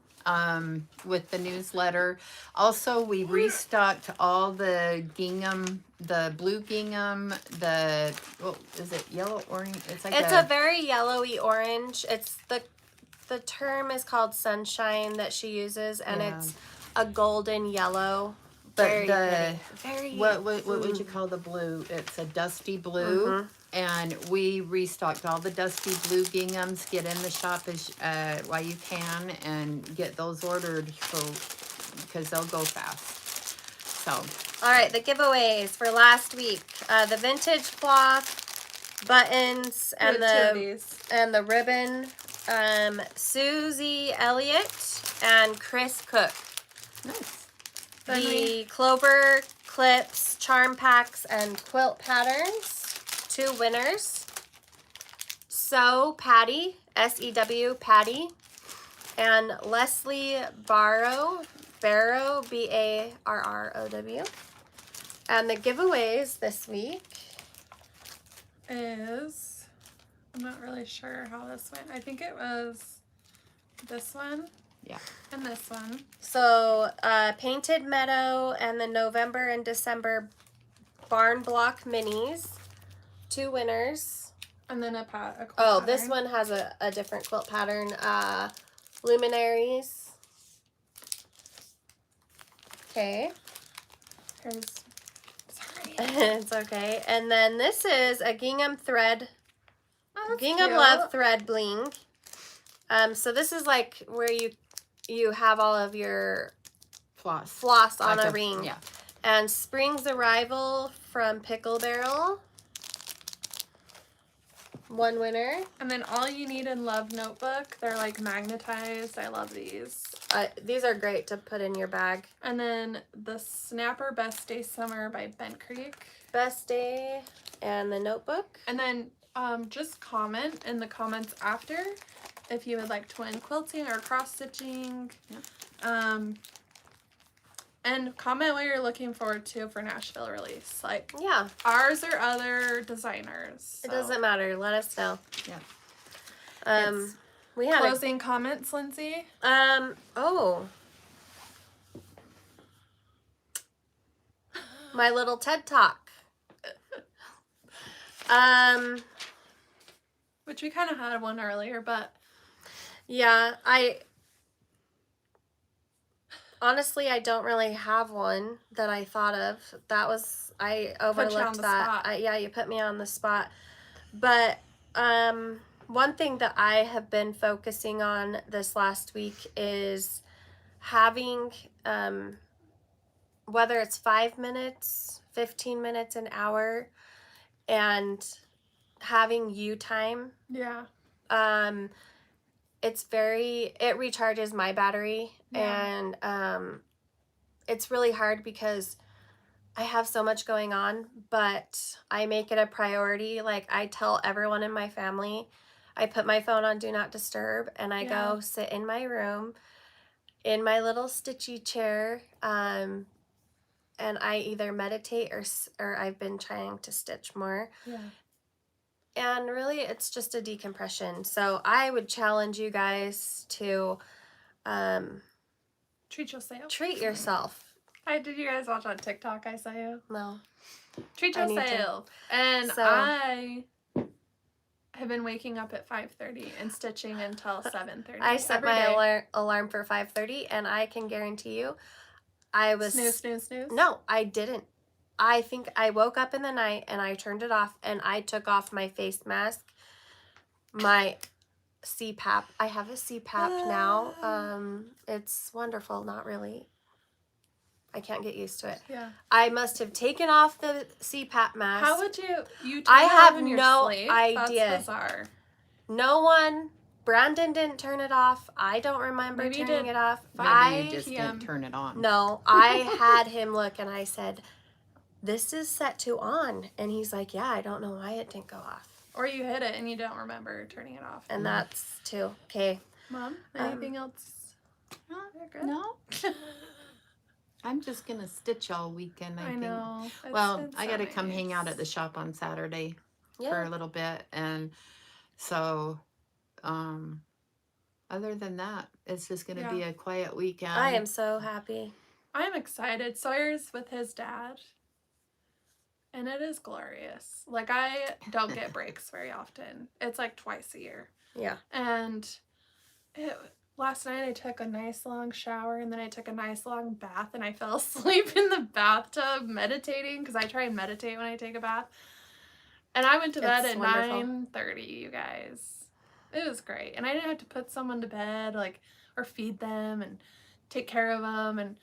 with the newsletter. Also, we restocked all the gingham, the blue gingham, is it yellow orange? It's like It's a very yellowy orange. It's the term is called sunshine that she uses, and Yeah. it's a golden yellow. But Very the- pretty. Very. what would you call the blue? It's a dusty blue. And we restocked all the dusty blue ginghams. Get in the shop while you can and get those ordered because they'll go fast. So All right, the giveaways for last week: the vintage cloth, buttons, and the Creativities. and the ribbon Susie Elliott and Chris Cook. Nice. The Clover Clips, Charm Packs, and Quilt Patterns. 2 winners. So Patty, S-E-W, Patty, and Leslie Barrow, B-A-R-R-O-W. And the giveaways this week is, I'm not really sure how this went. I think it was this one. Yeah. And this one. So, Painted Meadow and the November and December Barn Block Minis. 2 winners. And then a quilt Oh, pattern. this one has a different quilt pattern. Luminaries. Okay. Here's, sorry. It's okay. And then this is a gingham thread. Oh, that's Gingham cute. Love Thread Bling. So this is like where you have all of your floss on Like a ring. Yeah. And Spring's Arrival from Pickle Barrel. 1 winner. And then All You Need in Love notebook. They're like magnetized. I love these. These are great to put in your bag. And then the Snapper Best Day Summer by Bent Creek. Best Day and the notebook. And then just comment in the comments after if you would like twin quilting or cross stitching. Yeah. And comment what you're looking forward to for Nashville release. Like Yeah. ours or other designers. It So. doesn't matter. Let us know. Yeah. It's We had closing comments, Lindsay. oh. My little TED Talk. Which we kind of had one earlier, but Yeah, honestly, I don't really have one that I thought of. That was, I overlooked the that. spot. Yeah, you put me on the spot. But one thing that I have been focusing on this last week is having, whether it's 5 minutes, 15 minutes, an hour, and having you time. yeah. It recharges my battery. Yeah. And it's really hard because I have so much going on, but I make it a priority. Like, I tell everyone in my family, I put my phone on Do Not Disturb, and I go sit in my room in my little stitchy chair, and I either meditate or I've been trying to stitch more. Yeah. And really, it's just a decompression. So I would challenge you guys to Treat yourself. treat yourself. Did you guys watch on TikTok? I saw you. No. Treat I need to. yourself. And So- I have been waking up at 5:30 and stitching until 7:30. I set every my day. alarm for 5:30, and I can guarantee you, I was... Snooze, snooze, snooze. No, I didn't. I think I woke up in the night, and I turned it off, and I took off my face mask, my CPAP. I have a CPAP now. It's wonderful. Not really. I can't get used to it. Yeah. I must have taken off the CPAP mask. How would you turn I it have off in your no sleep? idea. That's bizarre. No one... Brandon didn't turn it off. I don't remember Maybe you turning did. it off. Maybe you just PM. didn't turn it on. No, I had him look, and I said, this is set to on. And he's like, yeah, I don't know why it didn't go off. Or you hit it and you don't remember turning it off. And that's too. Okay. Mom, anything else? You're good? No. I'm just going to stitch all weekend, I think. know. Well, I got to come hang out at the shop on Saturday for Yeah. a little bit. And so, other than that, it's just going to be a quiet weekend. I am so happy. I'm excited. Sawyer's with his dad. And it is glorious. Like, I don't get breaks very often. It's like twice a year. Yeah. And last night I took a nice long shower, and then I took a nice long bath, and I fell asleep in the bathtub meditating, because I try and meditate when I take a bath. And I went to bed It's at wonderful. 9:30, you guys. It was great. And I didn't have to put someone to bed, like, or feed them and take care of them. And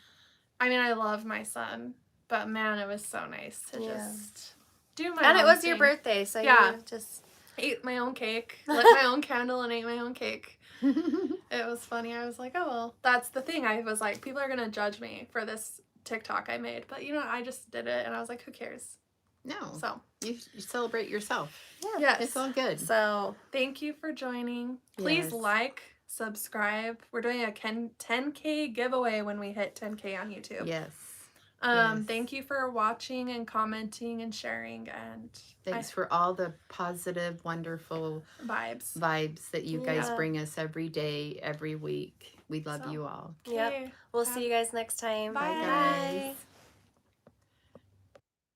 I mean, I love my son, but man, it was so nice to Yeah. just do my And it own was your thing. birthday, so Yeah. you just... ate my own cake, lit my own candle, and ate my own cake. It was funny. I was like, oh, well, that's the thing. I was like, people are going to judge me for this TikTok I made. But, you know, I just did it, and I was like, who cares? No. So. You celebrate yourself. Yeah. Yes. It's all good. So, thank you for joining. Please Yes. like, subscribe. We're doing a 10K giveaway when we hit 10K on YouTube. Yes. Yes. Thank you for watching and commenting and sharing, and Thanks for all the positive, wonderful vibes that you guys Yeah. bring us every day, every week. We love So. you all. Yep. Okay. We'll see you guys next time. Bye. Bye, guys.